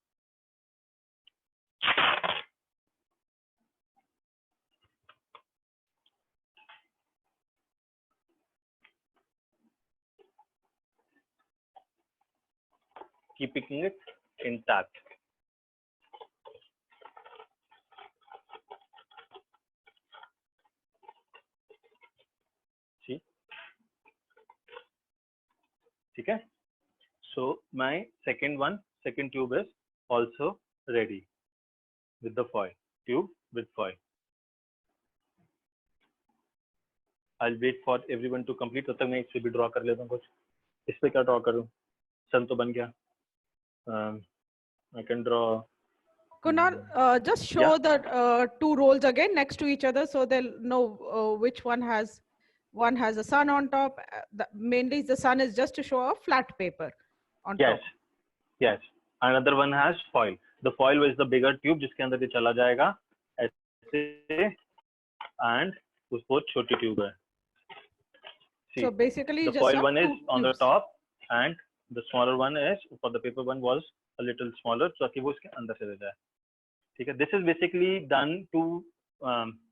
keeping it intact. See, okay. So my second tube is also ready with the foil, tube with foil. I'll wait for everyone to complete. तब तक मैं इस पे भी draw कर लेता हूँ कुछ. इस पे क्या draw करूँ? सन तो बन गया. I can draw. Kunal, just show the two rolls again next to each other so they'll know which one has a sun on top. Mainly the sun is just to show a flat paper on top. Yes. Another one has foil. The foil is the bigger tube जिसके अंदर ये चला जाएगा ऐसे, and उसको छोटी tube है. See, so basically the just foil one is on the tubes. top and the smaller one is, for the paper one was a little smaller, so ताकि वो इसके अंदर से रह जाए. ठीक है. This is basically done to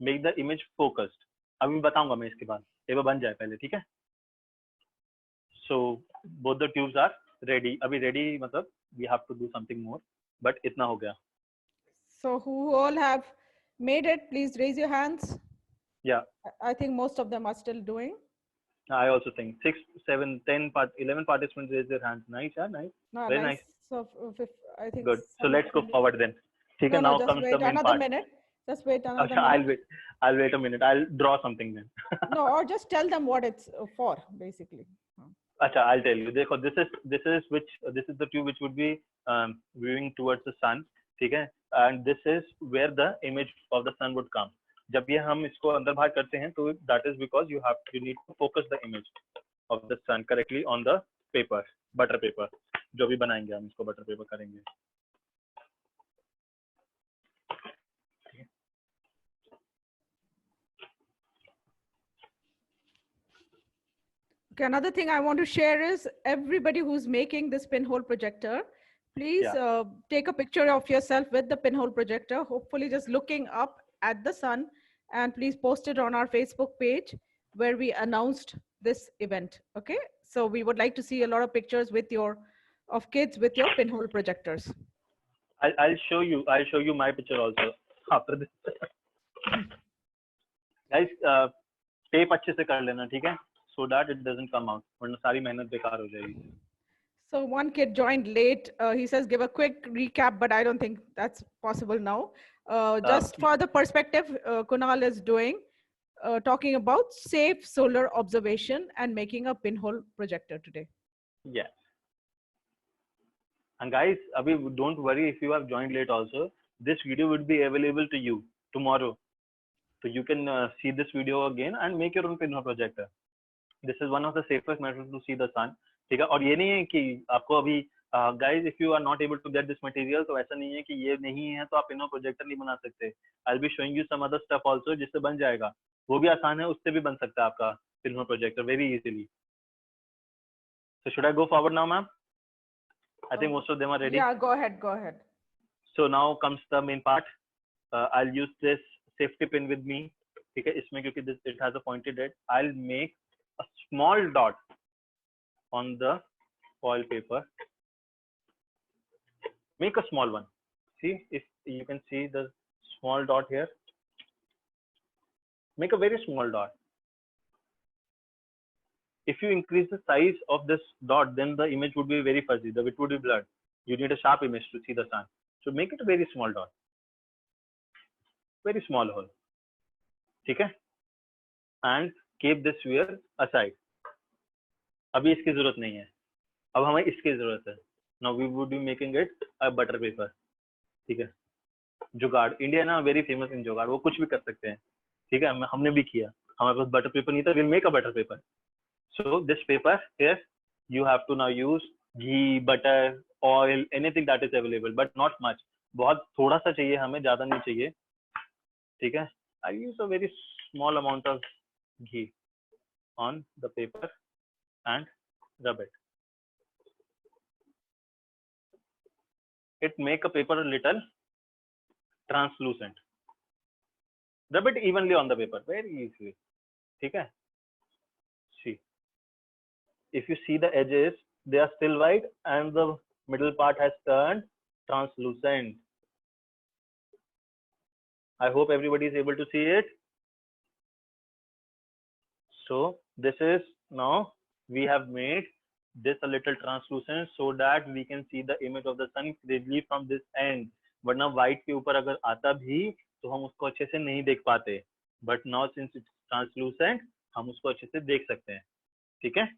make the image focused. अभी मैं बताऊंगा मैं इसके बाद. पेपर बन जाए पहले, ठीक है. So both the tubes are ready. अभी ready मतलब we have to do something more, but इतना हो गया. So who all have made it, please raise your hands. Yeah. I think most of them are still doing. I also think 6, 7, 10, 11 participants raise their hands. Nice, yeah, nice. No, Very nice. So I think Good. So some let's of go them- forward then. ठीक है, No, now just comes wait the main another part. minute. Just wait another Okay, minute. I'll wait a minute. I'll draw something then. No, or just tell them what it's for, basically. Acha, I'll tell you. देखो, this is the tube which would be viewing towards the sun. ठीक है, and this is where the image of the sun would come. जब ये हम इसको अंदर बाहर करते हैं तो that is because you need to focus the image of the sun correctly on the paper, butter paper. जो भी बनाएंगे हम इसको butter paper करेंगे. Okay, another thing I want to share is everybody who's making this pinhole projector, please take a picture of yourself with the pinhole projector, hopefully just looking up at the sun, and please post it on our Facebook page where we announced this event. Okay, so we would like to see a lot of pictures of kids with your pinhole projectors. I'll show you my picture also after this. Guys, tape अच्छे से कर लेना, ठीक है? So that it doesn't come out, वरना सारी मेहनत बेकार हो जाएगी. So one kid joined late. He says, give a quick recap, but I don't think that's possible now. Just for the perspective, Kunal is doing, talking about safe solar observation and making a pinhole projector today. Yes. And guys, abhi, don't worry if you have joined late also. This video would be available to you tomorrow. So you can see this video again and make your own pinhole projector. This is one of the safest methods to see the sun. ठीक है, और ये नहीं है कि आपको अभी guys, if you are not able to get this material, तो ऐसा नहीं है कि ये नहीं है तो आप pinhole projector नहीं बना सकते. I'll be showing you some other stuff also जिससे बन जाएगा. वो भी आसान है, उससे भी बन सकता है आपका pinhole projector very easily. So should I go forward now, ma'am? I think most of them are ready. Yeah, go ahead. So now comes the main part. I'll use this safety pin with me. ठीक है, इसमें क्योंकि it has a pointed head. I'll make a small dot on the foil paper. Make a small one. See, if you can see the small dot here. Make a very small dot. If you increase the size of this dot, then the image would be very fuzzy. The it would be blurred. You need a sharp image to see the sun. So make it a very small dot. Very small hole. Okay? And keep this sphere aside. अभी इसकी जरूरत नहीं है. अब हमें इसकी जरूरत है. Now we would be making it a butter paper. ठीक है? जुगाड़. इंडिया ना very famous in जुगाड़. वो कुछ भी कर सकते हैं. ठीक है? हमने भी किया. हमारे पास butter paper नहीं था. We'll make a butter paper. So this paper here, you have to now use ghee, butter, oil, anything that is available, but not much. बहुत थोड़ा सा चाहिए हमें, ज़्यादा नहीं चाहिए. ठीक है? I use a very small amount of ghee on the paper and rub it. It make a paper a little translucent. Rub it evenly on the paper, very easily. ठीक है? See. If you see the edges, they are still white and the middle part has turned translucent. I hope everybody is able to see it. So this is now we have made this a little translucent so that we can see the image of the sun clearly from this end. वरना white के ऊपर अगर आता भी तो हम उसको अच्छे से नहीं देख पाते. But now since it's translucent, हम उसको अच्छे से देख सकते हैं. ठीक है?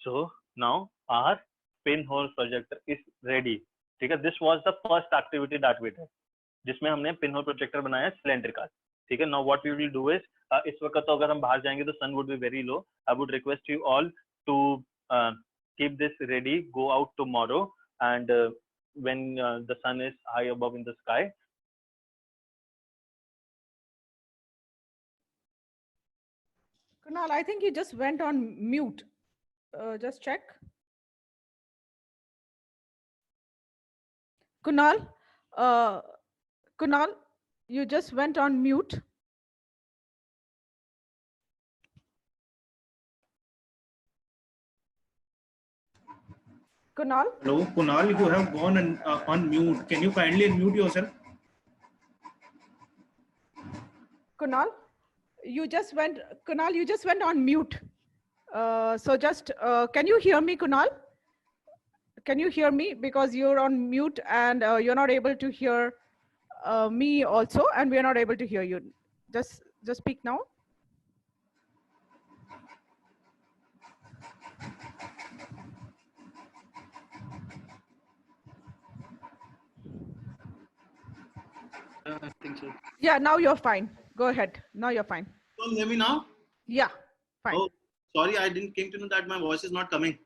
So now our pinhole projector is ready. ठीक है? This was the first activity that we did, जिसमें हमने pinhole projector बनाया cylindrical. ठीक है? Now what we will do is इस वक्त तो अगर हम बाहर जाएंगे तो sun would be very low. I would request you all to keep this ready. Go out tomorrow and when the sun is high above in the sky. Kunal, I think you just went on mute. Just check. Kunal, Kunal, you just went on mute. Kunal? Hello, Kunal, you have gone on mute. Can you kindly unmute yourself? Kunal, you just went on mute. So just, can you hear me, Kunal? Can you hear me? Because you're on mute and you're not able to hear me also, and we're not able to hear you. Just speak now. I think so. Yeah, now you're fine. Go ahead. Now you're fine. Can you hear me now? Yeah, fine. Oh, sorry, I didn't came to know that my voice is not coming.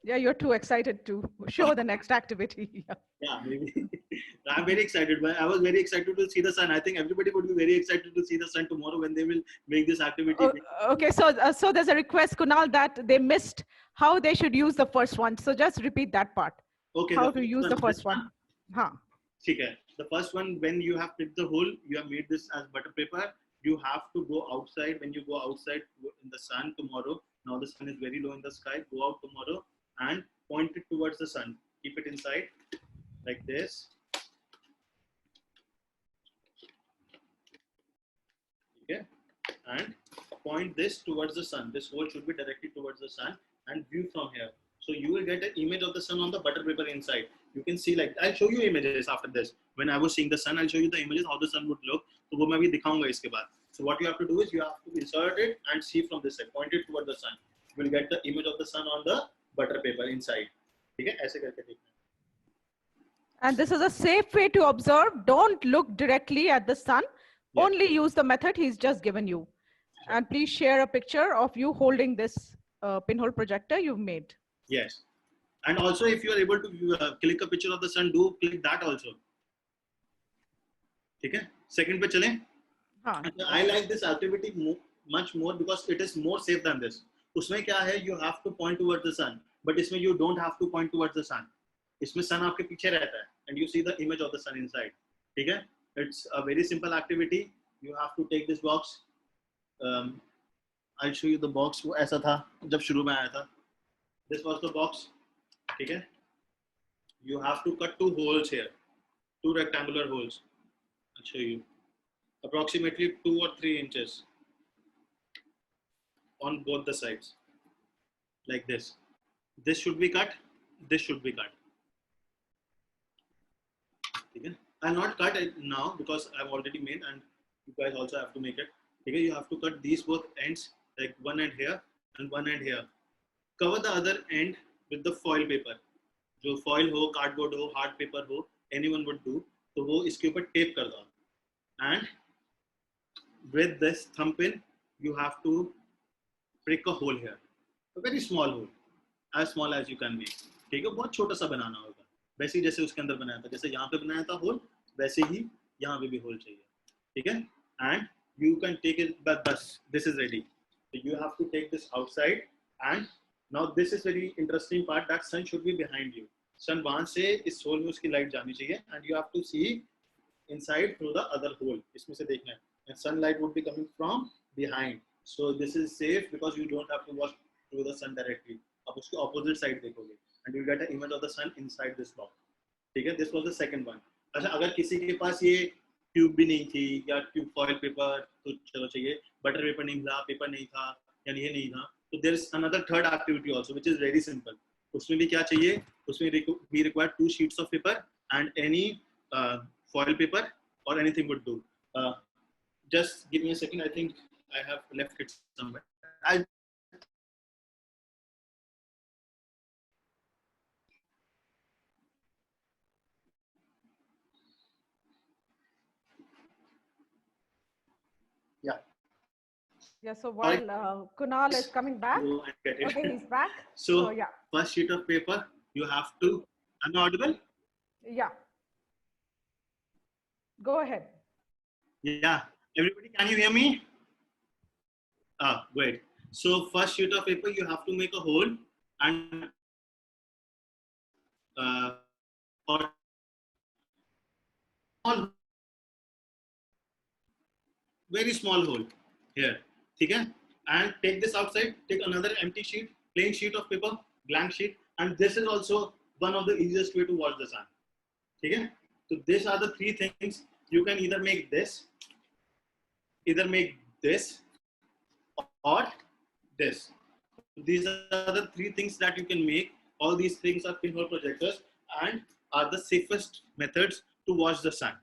Yeah, you're too excited to show the next activity. Yeah. Yeah, maybe. I'm very excited. But I was very excited to see the sun. I think everybody would be very excited to see the sun tomorrow when they will make this activity. Oh, okay, so there's a request, Kunal, that they missed how they should use the first one. So just repeat that part. Okay. How to use the first one. Huh. Okay. The first one, when you have picked the hole, you have made this as butter paper. You have to go outside. When you go outside in the sun tomorrow, now the sun is very low in the sky. Go out tomorrow and point it towards the sun. Keep it inside like this. Okay. And point this towards the sun. This hole should be directly towards the sun and view from here. So you will get an image of the sun on the butter paper inside. You can see, like, I'll show you images after this. When I was seeing the sun, I'll show you the images how the sun would look. So वो मैं भी दिखाऊंगा इसके बाद. So what you have to do is you have to insert it and see from this side. Point it toward the sun. You will get the image of the sun on the butter paper inside. ठीक है? ऐसे करके देखना. And this is a safe way to observe. Don't look directly at the sun. Yeah. Only use the method he's just given you. Sure. And please share a picture of you holding this pinhole projector you've made. Yes. And also, if you are able to click a picture of the sun, do click that also. Okay. Second पे चलें. हाँ. I like this activity much more because it is more safe than this. उसमें क्या है? You have to point towards the sun, but इसमें you don't have to point towards the sun. इसमें sun आपके पीछे रहता है, and you see the image of the sun inside. ठीक है? It's a very simple activity. You have to take this box. I'll show you the box. वो ऐसा था जब शुरू में आया था. This was the box. ठीक है? You have to cut 2 holes here, 2 rectangular holes. I'll show you. Approximately 2 or 3 inches on both the sides, like this. This should be cut. This should be cut. Okay? I'll not cut it now because I've already made, and you guys also have to make it. Okay? You have to cut these both ends, like one end here and one end here. Cover the other end with the foil paper. जो foil हो, cardboard हो, hard paper हो, anyone would do. तो वो इसके ऊपर tape कर दो. And with this thumb pin, you have to prick a hole here, a very small hole, as small as you can make. ठीक है? बहुत छोटा सा बनाना होगा. वैसे ही जैसे उसके अंदर बनाया था, जैसे यहाँ पे बनाया था hole, वैसे ही यहाँ पे भी hole चाहिए. ठीक है? And you can take it, but this is ready. So you have to take this outside, and now this is very interesting part, that sun should be behind you. Sun वहाँ से इस hole में उसकी light जानी चाहिए, and you have to see inside through the other hole. इसमें से देखना है. And sunlight would be coming from behind. So this is safe because you don't have to watch through the sun directly. आप उसके opposite side देखोगे. and you get an image of the sun inside this box. ठीक है, this was the second one. अच्छा, अगर किसी के पास ये ट्यूब भी नहीं थी या ट्यूब फॉइल पेपर तो चलो चाहिए, बटर पेपर नहीं था, पेपर नहीं था, यानी ये नहीं था, तो there is another third activity also which is very simple. उसमें भी क्या चाहिए, उसमें we require 2 sheets of paper and any foil paper or anything would do. Just give me a second, I think I have left it somewhere. Yeah, so while Kunal is coming back, Go and get it. okay, he's back. So yeah, first sheet of paper, you have to. Am I audible? yeah. Go ahead. Yeah. Everybody, can you hear me? Great. So first sheet of paper, you have to make a hole and or very small hole here. ठीक है? And take this outside. Take another empty sheet, plain sheet of paper, blank sheet, and this is also one of the easiest way to watch the sun. ठीक है? So these are the 3 things. You can either make this, or this. These are the 3 things that you can make. All these things are pinhole projectors and are the safest methods to watch the sun.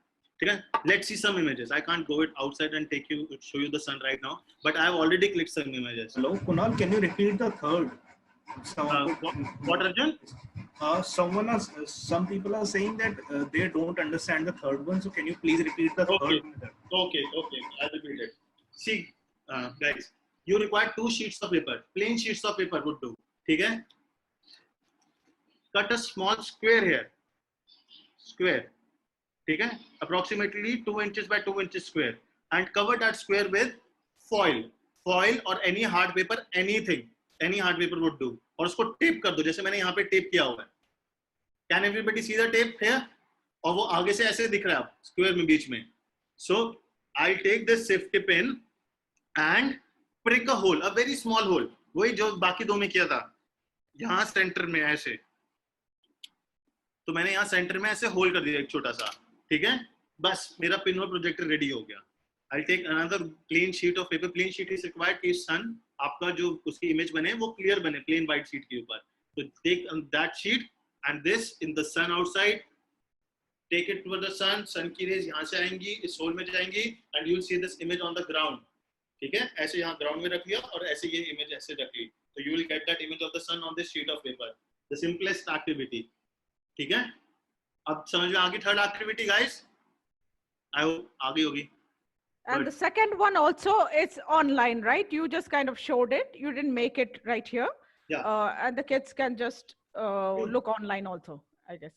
Okay? Let's see some images. I can't go it outside and show you the sun right now, but I have already clicked some images. Hello, Kunal, can you repeat the third? What Arjun? Some people are saying that they don't understand the third one, so can you please repeat the third? Okay, I'll repeat it. See, guys, you require 2 sheets of paper. Plain sheets of paper would do. Okay? Cut a small square here. Square. ठीक है, approximately 2 inches by 2 inches square, and cover that square with foil or any hard paper, anything, any hard paper would do, और उसको tape कर दो, जैसे मैंने यहाँ पे टेप किया हुआ है. Can everybody see the tape here? और वो आगे से ऐसे दिख रहा है स्क्वायर में बीच में. So I'll take this safety pin and prick a hole, a very small hole, वही जो बाकी 2 में किया था, यहाँ सेंटर में ऐसे. तो मैंने यहाँ सेंटर में ऐसे होल कर दिया एक छोटा सा. ठीक है, बस मेरा पिन होल प्रोजेक्टर रेडी हो गया. I'll take another plain sheet of paper. Plain sheet is required कि sun आपका जो उसकी इमेज बने वो क्लियर बने plain white sheet के ऊपर. So take that sheet and this in the sun outside. Take it toward the sun. Sun की रेज यहाँ से आएंगी, इस होल में जाएंगी, and you'll see this image on the ground. ठीक है, ऐसे यहाँ ग्राउंड में रख लिया और ऐसे ये इमेज ऐसे रख ली, तो you will get that image of the sun on this sheet of paper. The simplest activity. ठीक है, अब समझ में आ गई third activity guys? I hope आ गई होगी. And the second one also, it's online, right? You just kind of showed it. You didn't make it right here. Yeah. And the kids can just look online also, I guess.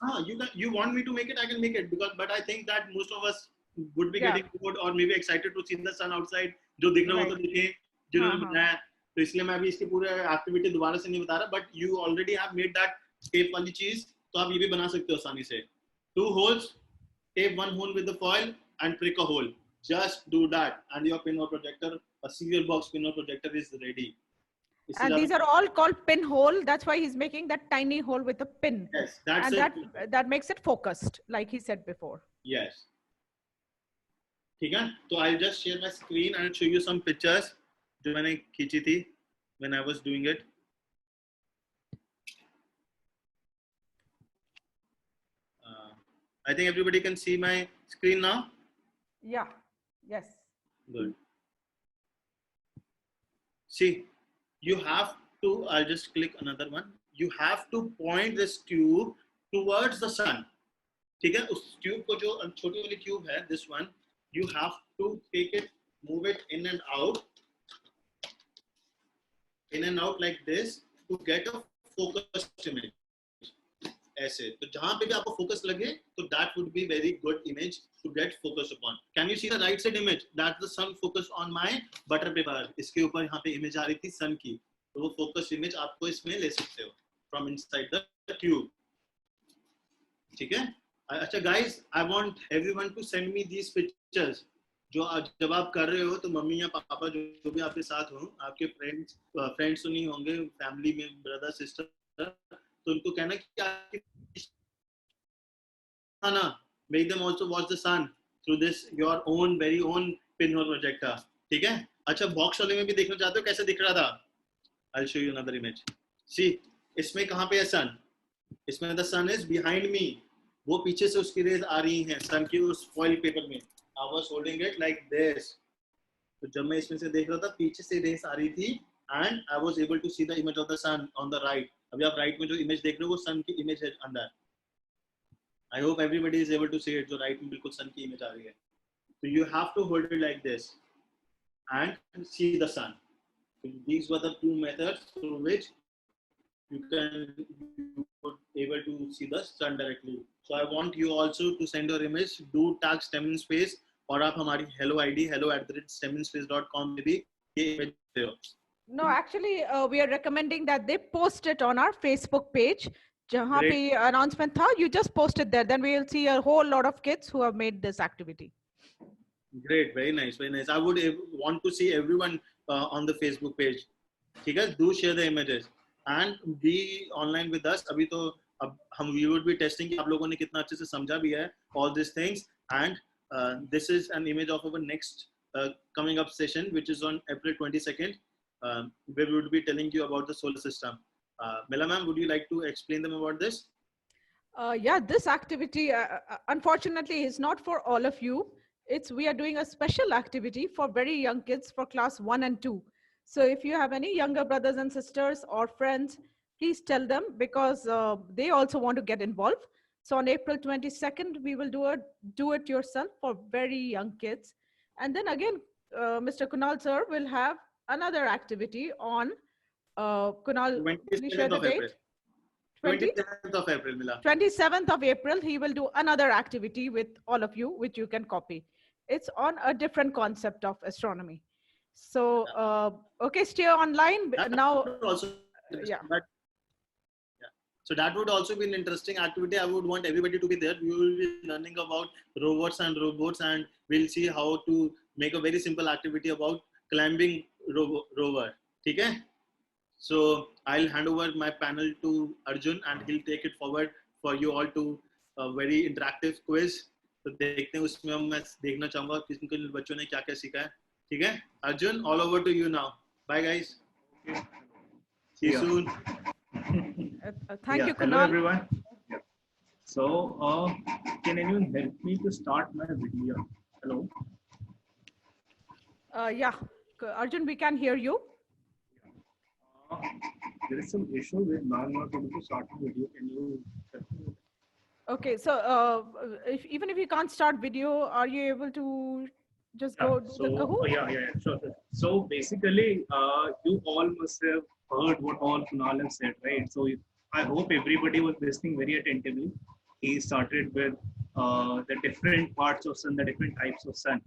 You want me to make it? I can make it, but I think that most of us would be getting bored or maybe excited to see the sun outside. जो दिख रहा हो तो दिखे, जिन्होंने बनाया, तो इसलिए मैं अभी इसके पूरे एक्टिविटी दोबारा से नहीं बता रहा. But you already have made that tape वाली चीज, तो आप ये भी बना सकते हो आसानी से. 2 holes, tape 1 hole with the foil and prick a hole. Just do that and your pinhole projector, a serial box pinhole projector is ready. And these are all called pinhole. That's why he's making that tiny hole with a pin. Yes, that's and it. that makes it focused, like he said before. Yes. ठीक है, तो I'll just share my screen and show you some pictures जो मैंने खींची थी when I was doing it. I think everybody can see my screen now. Yeah. Yes. Good. See, you have to, I'll just click another one. You have to point this tube towards the sun. ठीक है, उस tube को जो छोटी वाली tube है, this one, you have to take it, move it in and out like this to get a focused image. ऐसे, तो जहाँ पे भी आपको फोकस लगे, तो that would be very good image to get focus upon. Can you see the right side image? That's the sun focus on my butter paper. इसके ऊपर यहाँ पे image आ रही थी sun की, तो वो focus image आपको इसमें ले सकते हो from inside the tube. ठीक है? अच्छा guys, I want everyone to send me these pictures. जो जब आप कर रहे हो तो मम्मी या पापा जो भी आपके साथ हो, आपके फ्रेंड्स तो नहीं होंगे, फैमिली में ब्रदर सिस्टर, तो उनको कहना कि make them also watch the sun through this your own very own pinhole projector. ठीक है? अच्छा, बॉक्स वाले में भी देखना चाहते हो कैसे दिख रहा था? I'll show you another image. See, इसमें कहाँ पे है sun? इसमें the sun is behind me. वो पीछे से उसकी रेज आ रही हैं sun की उस foil paper में. I was holding it like this. तो जब मैं इसमें से देख रहा था पीछे से रेज आ रही थी and I was able to see the image of the sun on the right. अभी आप right में जो image देख रहे हो वो sun की image है अंदर. I hope everybody is able to see it. जो right में बिल्कुल sun की image आ रही है. So you have to hold it like this and see the sun. So these were the two methods through which you would able to see the sun directly. So I want you also to send your image. Do tag STEM in Space और आप हमारी hello ID hello@steminspace.com में भी ये image दे दो. No, actually, we are recommending that they post it on our Facebook page. जहाँ पे announcement था, you just post it there. Then we will see a whole lot of kids who have made this activity. Great, very nice, very nice. I would want to see everyone on the Facebook page. ठीक है, do share the images and be online with us. अभी तो अब हम we would be testing कि आप लोगों ने कितना अच्छे से समझा भी है all these things. And this is an image of our next coming up session, which is on April 22nd, where we would be telling you about the solar system. Mela ma'am, would you like to explain them about this? Yeah, this activity, unfortunately, is not for all of you. We are doing a special activity for very young kids for class 1 and 2. So if you have any younger brothers and sisters or friends, please tell them because they also want to get involved. So on April 22nd, we will do it yourself for very young kids. And then again, Mr. Kunal sir will have another activity on Kunal, please share the date. 27th of April, Mila. 27th of April, he will do another activity with all of you, which you can copy. It's on a different concept of astronomy. So, okay, stay online now. Also, yeah. So that would also be an interesting activity. I would want everybody to be there. We will be learning about robots and robots, and we'll see how to make a very simple activity about climbing rover. Okay? So I'll hand over my panel to Arjun, and he'll take it forward for you all to a very interactive quiz. तो देखते हैं उसमें मैं देखना चाहूँगा कि किन बच्चों ने क्या-क्या सीखा है. ठीक है? Arjun, all over to you now. Bye guys. Okay. See you soon. Thank you, Kunal. Hello everyone. Yeah. So, can anyone help me to start my video? Hello. Yeah, Arjun, we can hear you. There is some issue with now I'm not able to start the video. Can you help me? Okay, so even if you can't start video, are you able to just go do the Kahoot? Yeah, sure. So basically, you all must have heard what all Kunal has said, right? So I hope everybody was listening very attentively. He started with the different parts of sun, the different types of sun.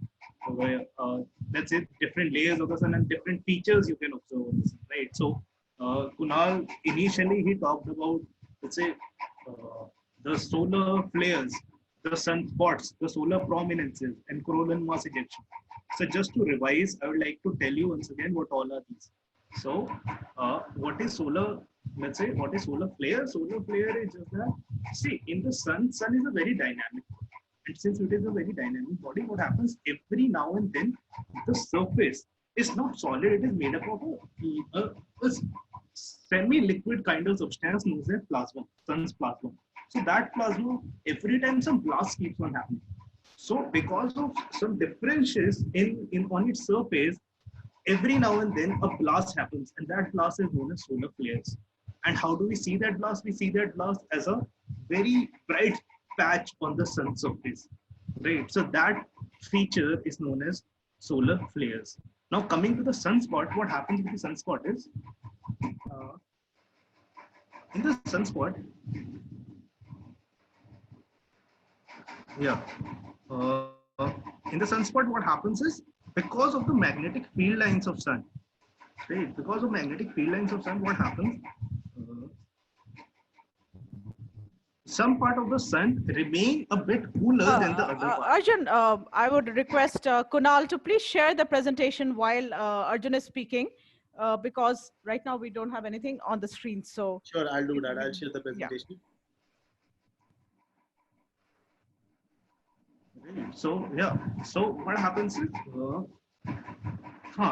So, that's it, different layers of the sun and different features you can observe on the sun, right? So Kunal, initially he talked about, let's say, the solar flares, the sunspots, the solar prominences, and coronal mass ejection. So just to revise, I would like to tell you once again what all are these. So what is solar, let's say, what is solar flare? Solar flare is just that, see, in the sun is a very dynamic body. And since it is a very dynamic body, what happens every now and then, the surface is not solid, it is made up of a semi-liquid kind of substance known as plasma, sun's plasma. So that plasma, every time some blast keeps on happening. So because of some differences on its surface, every now and then a blast happens, and that blast is known as solar flares. And how do we see that blast? We see that blast as a very bright patch on the sun's surface, right? So that feature is known as solar flares. Now coming to the sunspot, what happens with the sunspot is, in the sunspot, in the sunspot, what happens is, because of the magnetic field lines of sun, right? Because of magnetic field lines of sun, what happens? Some part of the sun remain a bit cooler than the other part. Arjun, I would request Kunal to please share the presentation while Arjun is speaking. because right now we don't have anything on the screen. So Sure, I'll do that. I'll share the yeah. presentation. So yeah, so what happens is,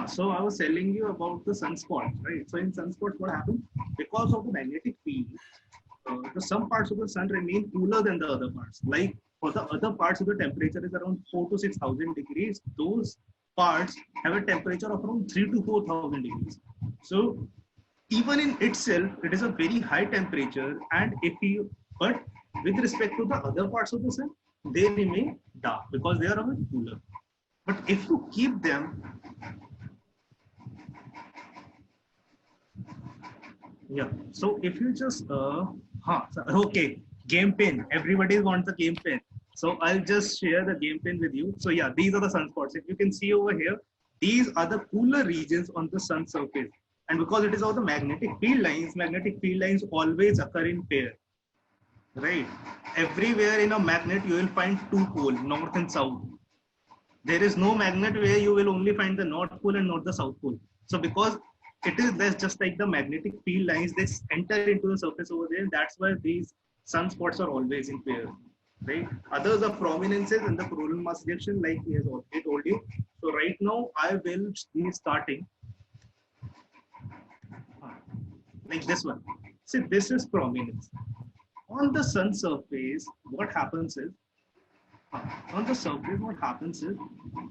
so I was telling you about the sunspots, right? So in sunspots, what happens? Because of the magnetic field, some parts of the sun remain cooler than the other parts. Like for the other parts of the temperature is around 4 to 6,000 degrees. Those parts have a temperature of around 3 to 4,000 degrees. So even in itself, it is a very high temperature. And but with respect to the other parts of the sun, they remain dark because they are a bit cooler. But if you keep them, yeah. So if you just, okay, game pin. Everybody wants a game pin. So I'll just share the game pin with you. So yeah, these are the sunspots. If you can see over here, these are the cooler regions on the sun surface. And because it is all the magnetic field lines always occur in pair, right? Everywhere in a magnet, you will find two poles, north and south. There is no magnet where you will only find the north pole and not the south pole. So because it is less just like the magnetic field lines, they enter into the surface over there. That's why these sunspots are always in pair, right? Others are prominences in the coronal mass ejection, like he has already told you. So right now I will be starting like this one. See, this is prominence. On the sun surface, what happens is,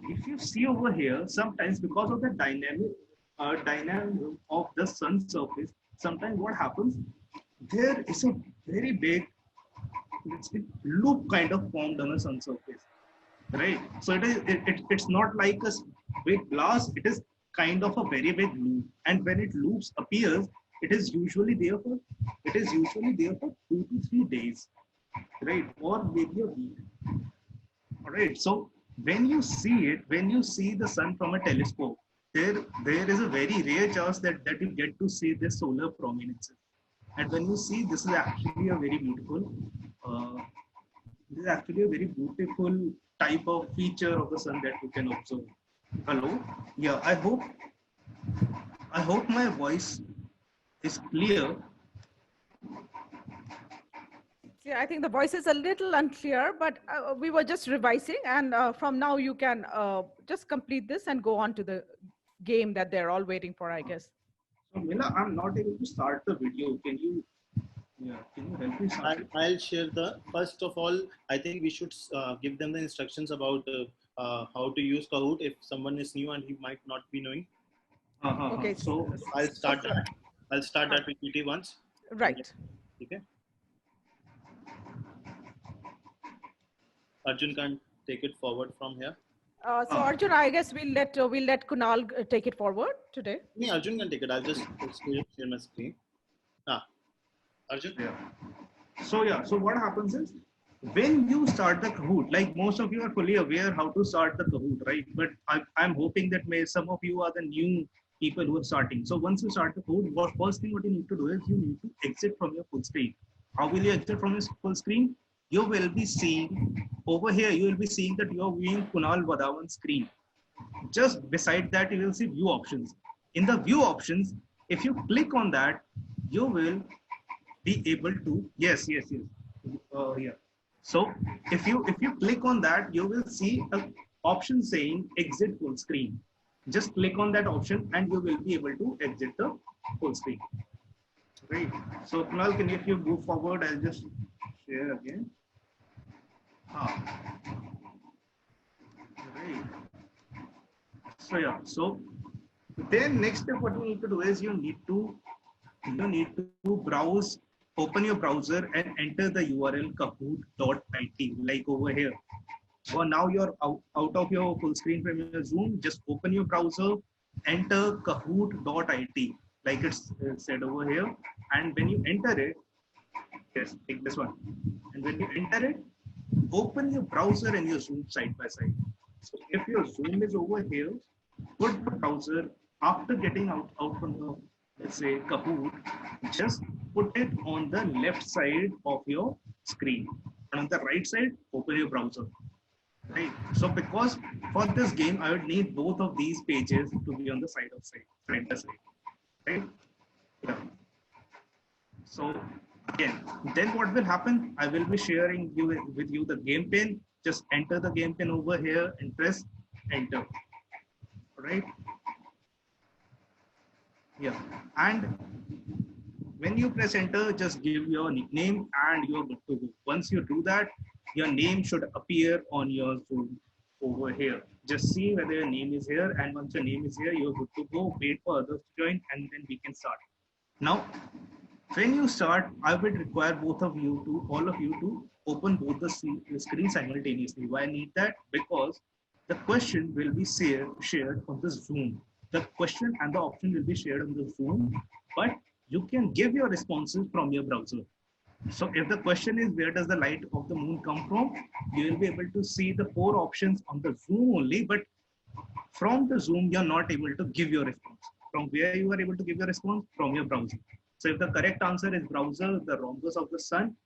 if you see over here, sometimes because of the dynamism of the sun surface, sometimes what happens, there is a very big, let's say, loop kind of formed on the sun surface, right? So it's not like a big blast, it is kind of a very big loop. And when it loops appears, it is usually there for 2 to 3 days, right? Or maybe a week. All right. So when you see the sun from a telescope, there is a very rare chance that you get to see this solar prominences. And when you see, this is actually a very beautiful, type of feature of the sun that you can observe. Hello. Yeah. I hope my voice is clear. Yeah, I think the voice is a little unclear, but we were just revising, and from now you can just complete this and go on to the game that they're all waiting for, I guess. So Mila, I'm not able to start the video. Can you help me start it? I'll share the, first of all, I think we should give them the instructions about how to use Kahoot if someone is new and he might not be knowing. Okay. So I'll start that. I'll start that PPT once. Right. Okay. Arjun can take it forward from here. So Arjun, I guess we'll let Kunal take it forward today. Me, Arjun can take it. I'll just share my screen. Arjun? Yeah. So what happens is, when you start the Kahoot, like most of you are fully aware how to start the Kahoot, right? But I'm hoping that some of you are the new people who are starting. So once you start the Kahoot, first thing what you need to do is you need to exit from your full screen. How will you exit from your full screen? You will be seeing over here, you will be seeing that you are viewing Kunal Vadhavan's screen. Just beside that, you will see view options. In the view options, if you click on that, you will be able to, yes. Yeah. So if you click on that, you will see an option saying exit full screen. Just click on that option and you will be able to exit the full screen. Right. So Kunal, if you move forward, I'll just share again. Right. So yeah. So then next step, what you need to do is you need to browse, open your browser and enter the URL kahoot.it, like over here. So now you're out of your full screen from your Zoom. Just open your browser, enter kahoot.it, like it's said over here. And when you enter it, yes, take this one. And when you enter it, open your browser and your Zoom side by side. So if your Zoom is over here, put the browser, after getting out from your, let's say, Kahoot, just put it on the left side of your screen. And on the right side, open your browser. Right. So because for this game, I would need both of these pages to be on the side by side. right? Yeah. So again, then what will happen? I will be sharing with you the game pin. Just enter the game pin over here and press enter. Right? Yeah. And when you press enter, just give your nickname and you're good to go. Once you do that, your name should appear on your Zoom over here. Just see whether your name is here, and once your name is here, you're good to go. Wait for others to join, and then we can start. Now, when you start, I would require all of you to open both the screens simultaneously. Why I need that? Because the question will be shared on the Zoom. The question and the option will be shared on the Zoom, but you can give your responses from your browser. So if the question is where does the light of the moon come from, you will be able to see the 4 options on the Zoom only, but from the Zoom, you're not able to give your response. From where you are able to give your response? From your browser. So if the correct answer is browser, the rhombus of the sun,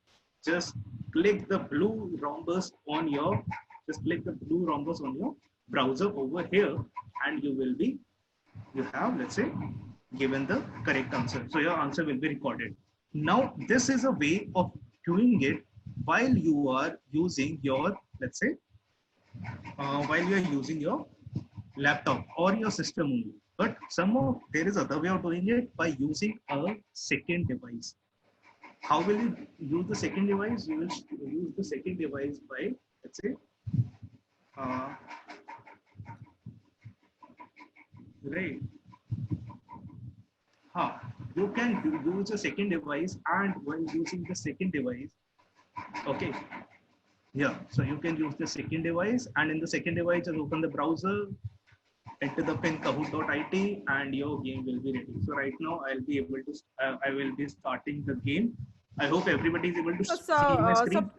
just click the blue rhombus on your browser over here, and you have, let's say, given the correct answer. So your answer will be recorded. Now, this is a way of doing it while you are using your, let's say, while you are using your laptop or your system only. But there is other way of doing it by using a second device. How will you use the second device? You will use the second device by, let's say, right. You can use a second device, and when using the second device, okay. Yeah, so you can use the second device, and in the second device, just open the browser, enter the pin kahoot.it, and your game will be ready. So right now, I will be starting the game. I hope everybody is able to see my screen.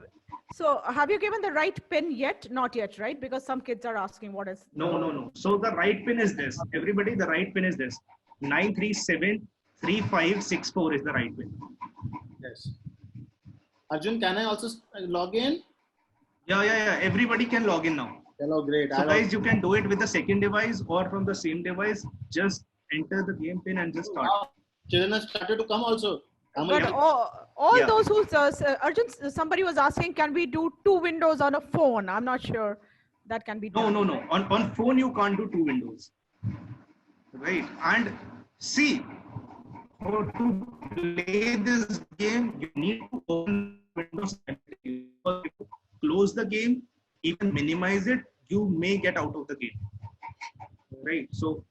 So have you given the right pin yet? Not yet, right? Because some kids are asking what is. No. So the right pin is this. Everybody, the right pin is this. 9373564 is the right pin. Yes. Arjun, can I also log in? Yeah. Everybody can log in now. Hello, great. So guys, you can do it with the second device or from the same device. Just enter the game pin and just start. Children have started to come also. But all those who, Arjun, somebody was asking, can we do 2 windows on a phone? I'm not sure that can be done. No. On phone, you can't do 2 windows. Right. And see, to play this game, you need to open Windows. Close the game, even minimize it, you may get out of the game. Right. So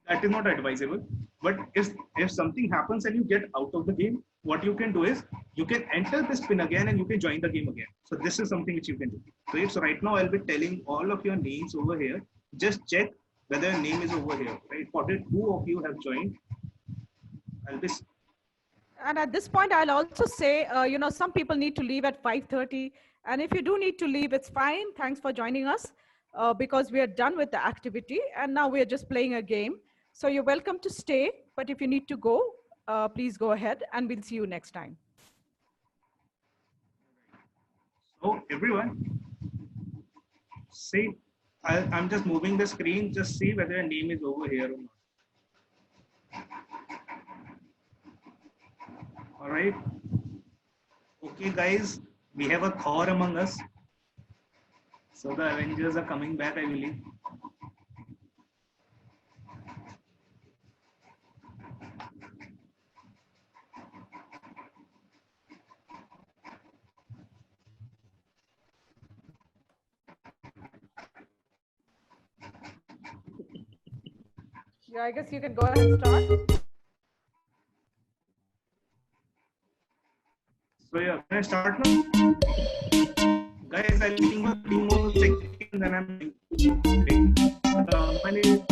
that is not advisable. But if something happens and you get out of the game, what you can do is you can enter this pin again and you can join the game again. So this is something which you can do. Right. So right now I'll be telling all of your names over here. Just check whether your name is over here. Right. 42 of you have joined. And at this point, I'll also say, some people need to leave at 5:30. And if you do need to leave, it's fine. Thanks for joining us because we are done with the activity. And now we're just playing a game. So you're welcome to stay. But if you need to go, please go ahead and we'll see you next time. So everyone, see, I'm just moving the screen. Just see whether your name is over here or not. All right. Okay, guys, we have a Thor among us. So the Avengers are coming back, I believe. Yeah, I guess you can go ahead and start. So yeah, can I start now? Guys, I'll think for 3 more seconds and I'm my name is just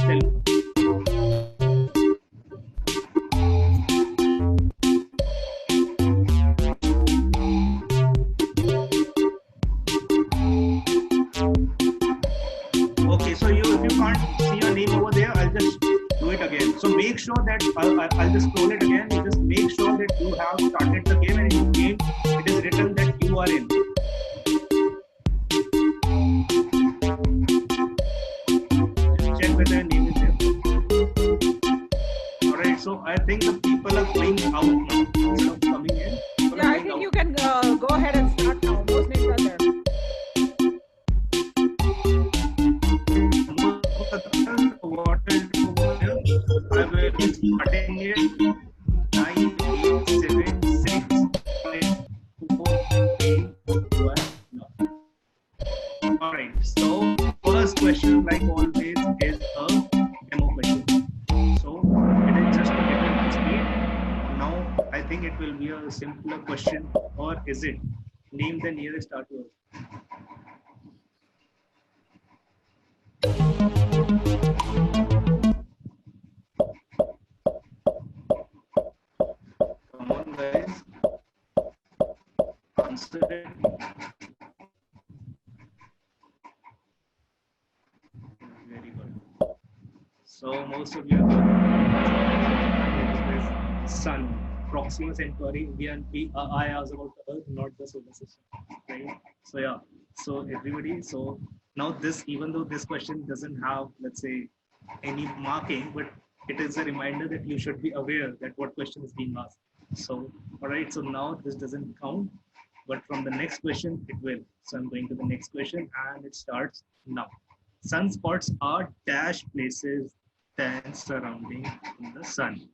tell me. Okay, so if you can't see your name over there, I'll just do it again. So make sure that I'll just scroll it again. You just make sure that you have started the game, and in the game it is written that you are in. Just check whether your name is there. So I think the people are going out now instead of coming in. People Yeah, are I going think out. you can go ahead and start now. Those names are there. What I'll do over here, I will be starting it 9, 8, 7, 6, 5, 4, 3, 2, 1. All right. So first question, like always, is a demo question. So it is just to get you up to speed. Now I think it will be a simpler question, or is it? Name the nearest star to Earth. Come on, guys. Answer it. Very good. So most of you have Sun, Proxima Centauri. I was about the Earth, not the solar system, right? So yeah. So everybody. So now this, even though this question doesn't have, let's say, any marking, but it is a reminder that you should be aware that what question is being asked. So all right. So now this doesn't count, but from the next question it will. So I'm going to the next question, and it starts now. Sunspots are dash places than surrounding the sun.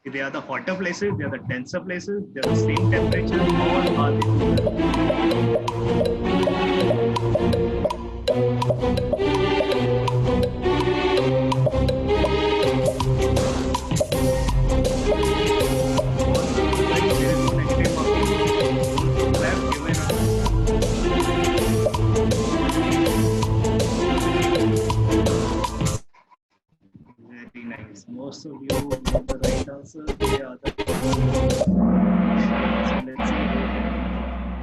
They are the hotter places, they are the denser places, they are the same temperature, or are they very nice. Most of you know the right answer. They are the so let's see.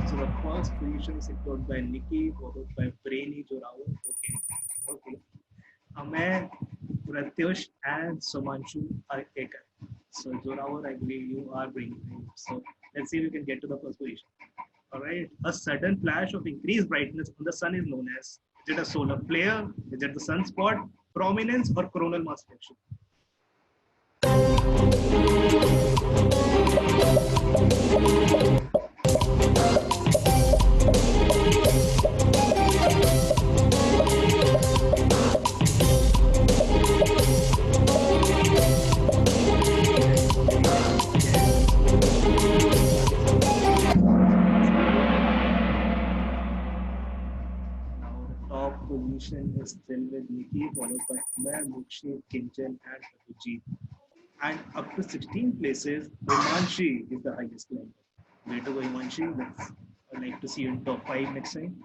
So the first position is secured by Nikki, followed by Brainy Jorawa. Okay. Okay. Amer, Pratyush, and Somanshu are taken. So Jorawa, I believe you are bringing. So let's see if we can get to the first position. All right. A sudden flash of increased brightness on the sun is known as, is it a solar flare? Is it the sunspot, prominence, or coronal mass ejection? Now the top position is still with Nikki, followed by Amar, Mukshi, Kinchen, and Abhijit. And up to 16 places, Himanshi is the highest climber. Way to go, Himanshi. I'd like to see you in top 5 next time.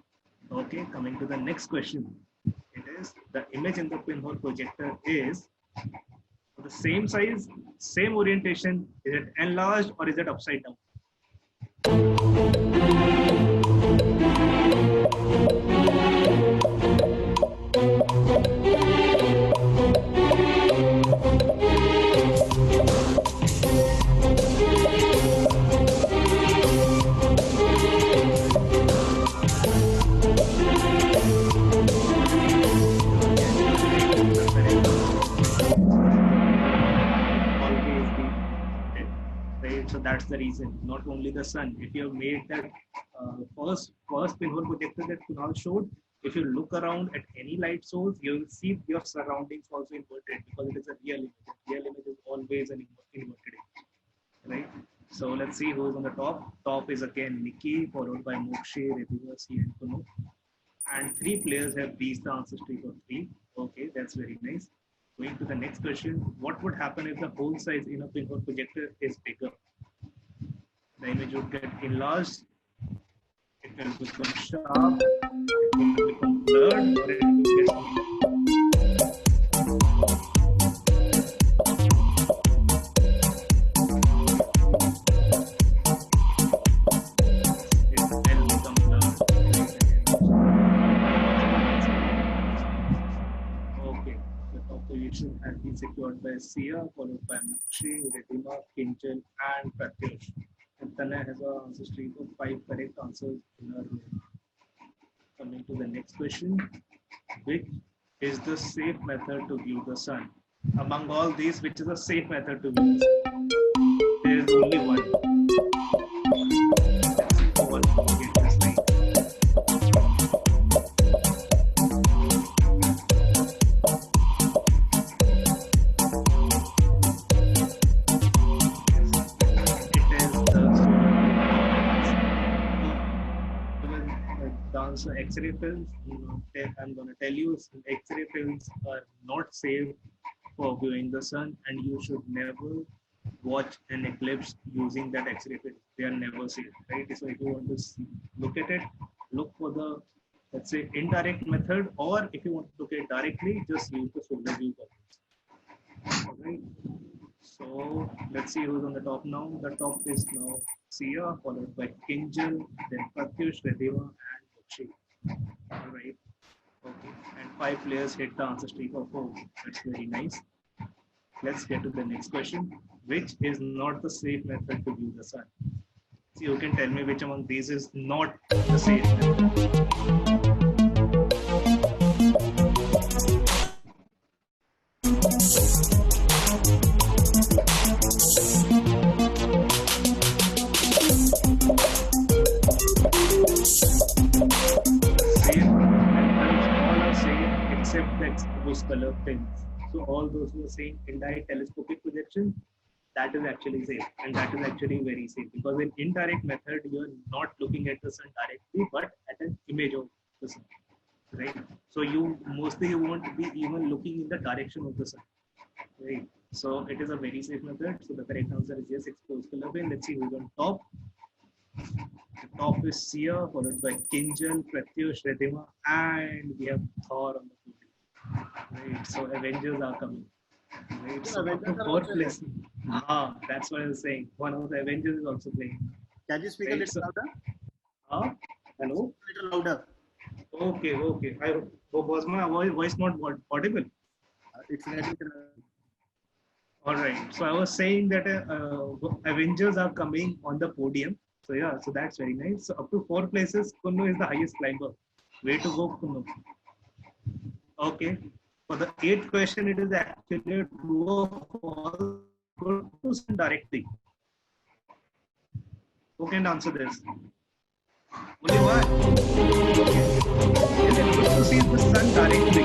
Okay, coming to the next question. It is the image in the pinhole projector is the same size, same orientation. Is it enlarged or is it upside down? Always be right. So that's the reason. Not only the sun. If you have made that first pinhole projector that Kunal showed, if you look around at any light source, you will see your surroundings also inverted because it is a real image. Real image is always an inverted image, right? So let's see who is on the top. Top is again Nikki, followed by Mokshe, Redivasi, and Kuno. And 3 players have reached the answer streak of 3. Okay, that's very nice. Going to the next question. What would happen if the hole size in a pinhole projector is bigger? The image would get enlarged, it will become sharp, it will become blurred, or it will get okay. The top position has been secured by Sia, followed by Mukshi, Redima, Kinchel, and Pratyush. And Tana has an answer streak of 5 correct answers in her row. Coming to the next question, which is the safe method to view the sun? Among all these, which is a safe method to use? There is only one. Let's see who one will get this right. So X-ray films, I'm going to tell you, X-ray films are not safe for viewing the sun, and you should never watch an eclipse using that X-ray film. They are never safe, right? So if you want to look at it, look for the, let's say, indirect method, or if you want to look at it directly, just use the solar view goggles. All right. So let's see who's on the top now. The top is now Sia, followed by Kinjal, then Pratyush, Redeva, and Bakshi. All right. Okay. And 5 players hit the answer streak of 4. That's very nice. Let's get to the next question. Which is not the safe method to view the sun? So you can tell me which among these is not the safe method. Color pins. So all those who are saying indirect telescopic projection, that is actually safe, and that is actually very safe, because in indirect method you are not looking at the sun directly but at an image of the sun, right? So you mostly won't be even looking in the direction of the sun, right? So it is a very safe method. So the correct answer is yes, exposed color pin. Let's see who's on top. The top is Sia, followed by Kinjal, Pratyush, Redima, and we have Thor on the podium. Right, so Avengers are coming. Right, so up to 4th place. That's what I was saying. One of the Avengers is also playing. Can you speak a little louder? Hello? A little louder. Okay. Was my voice not audible? It's a little. All right. So I was saying that Avengers are coming on the podium. So yeah, so that's very nice. So up to 4 places, Kunnu is the highest climber. Way to go, Kunnu. Okay. For the 8th question, it is actually true or false. Go to sun directly. Who can answer this? Only one. Is it good to see the sun directly?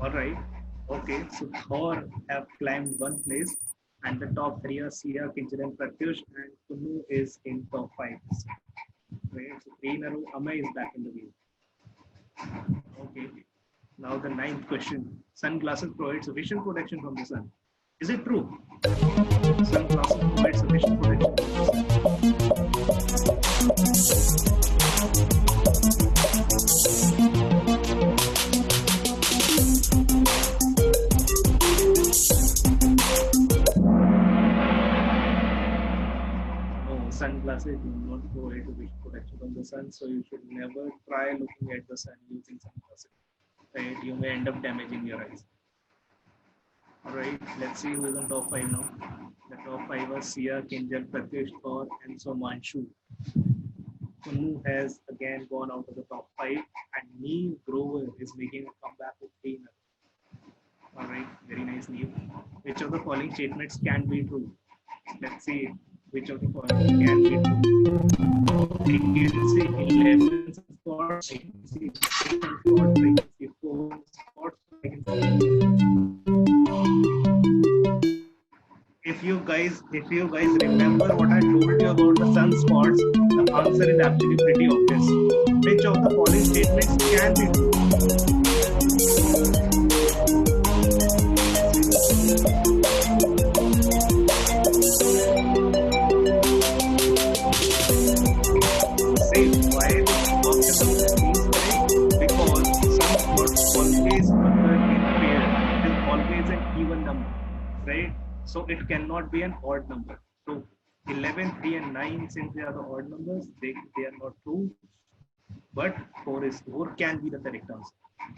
All right. Okay. So Thor have climbed 1 place, and the top 3 are Sia, Kinjal, and Pratyush, and Kunnu is in top 5. Right. So 3 in a row. Amay is back in the game. Okay. Now the 9th question. Sunglasses provide sufficient protection from the sun. Is it true? Sunglasses provide sufficient protection from the sun. Sunglasses do not provide sufficient protection from the sun, so you should never try looking at the sun using sunglasses. Right? You may end up damaging your eyes. All right, let's see who is on top 5 now. The top 5 are Sia, Kinjal, Pratyush, Thor, and Somanshu. Kunnu has again gone out of the top 5, and Neve Grover is making a comeback with 3. All right, very nice, Neve. Which of the following statements can be true? Let's see which of the following can be true. We can see 11 spots, I can see 8 spots, I can see 4 spots, I can see. If you guys remember what I told you about the sunspots, the answer is actually pretty obvious. Which of the following statements can be true? Right? So it cannot be an odd number. So 11, 3, and 9, since they are the odd numbers, they are not true. but 4 can be the correct answer.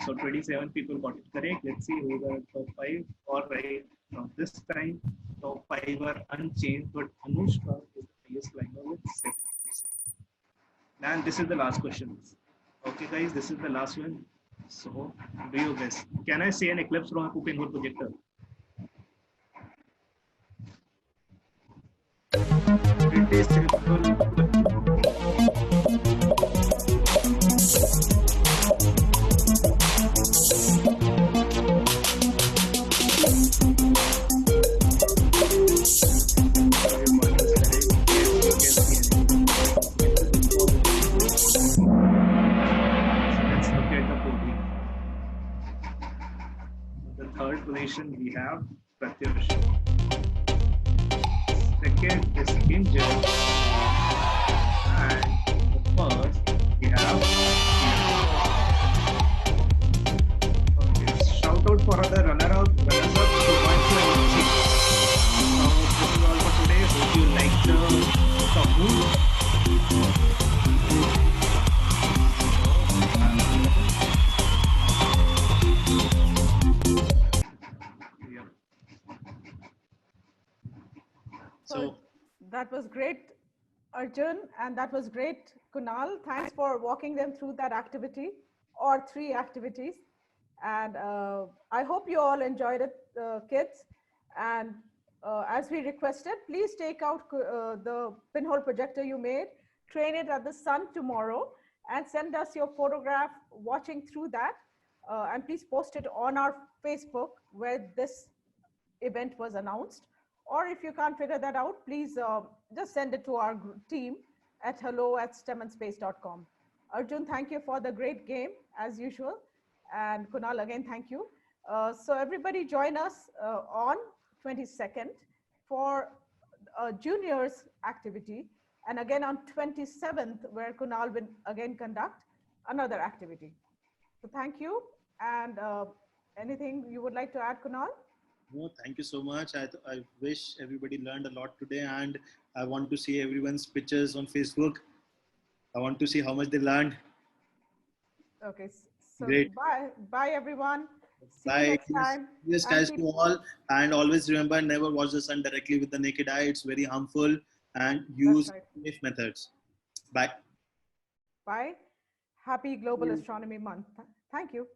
So 27 people got it correct. Let's see who the top 5. All right, now this time top 5 are unchanged, but Anushka is the highest climber with 7. And this is the last question. Okay, guys, this is the last one. So do your best. Can I say an eclipse from a pinhole projector? It is simple. Let's look at the podium. The third position we have Pratyush. Second is Kinjal. And the first we have okay. Shout out for the runners-up 2.5. So this is all for today. Hope you liked the Kahoot. Yeah. So that was great, Arjun, and that was great, Kunal. Thanks for walking them through that activity or 3 activities. And I hope you all enjoyed it, kids. And as we requested, please take out the pinhole projector you made, train it at the sun tomorrow, and send us your photograph watching through that. And please post it on our Facebook where this event was announced. Or if you can't figure that out, please just send it to our team at hello@stemandspace.com. Arjun, thank you for the great game as usual. And Kunal, again, thank you. So everybody join us on 22nd for a juniors activity. And again on 27th, where Kunal will again conduct another activity. So thank you. And anything you would like to add, Kunal? No, thank you so much. I wish everybody learned a lot today, and I want to see everyone's pictures on Facebook. I want to see how much they learned. Okay, so Great. bye everyone. See you Bye. next time. Yes, And guys, keep- to all. And always remember, never watch the sun directly with the naked eye. It's very harmful, and use right. safe methods. Bye. Bye. Happy Global Astronomy Month. Thank you.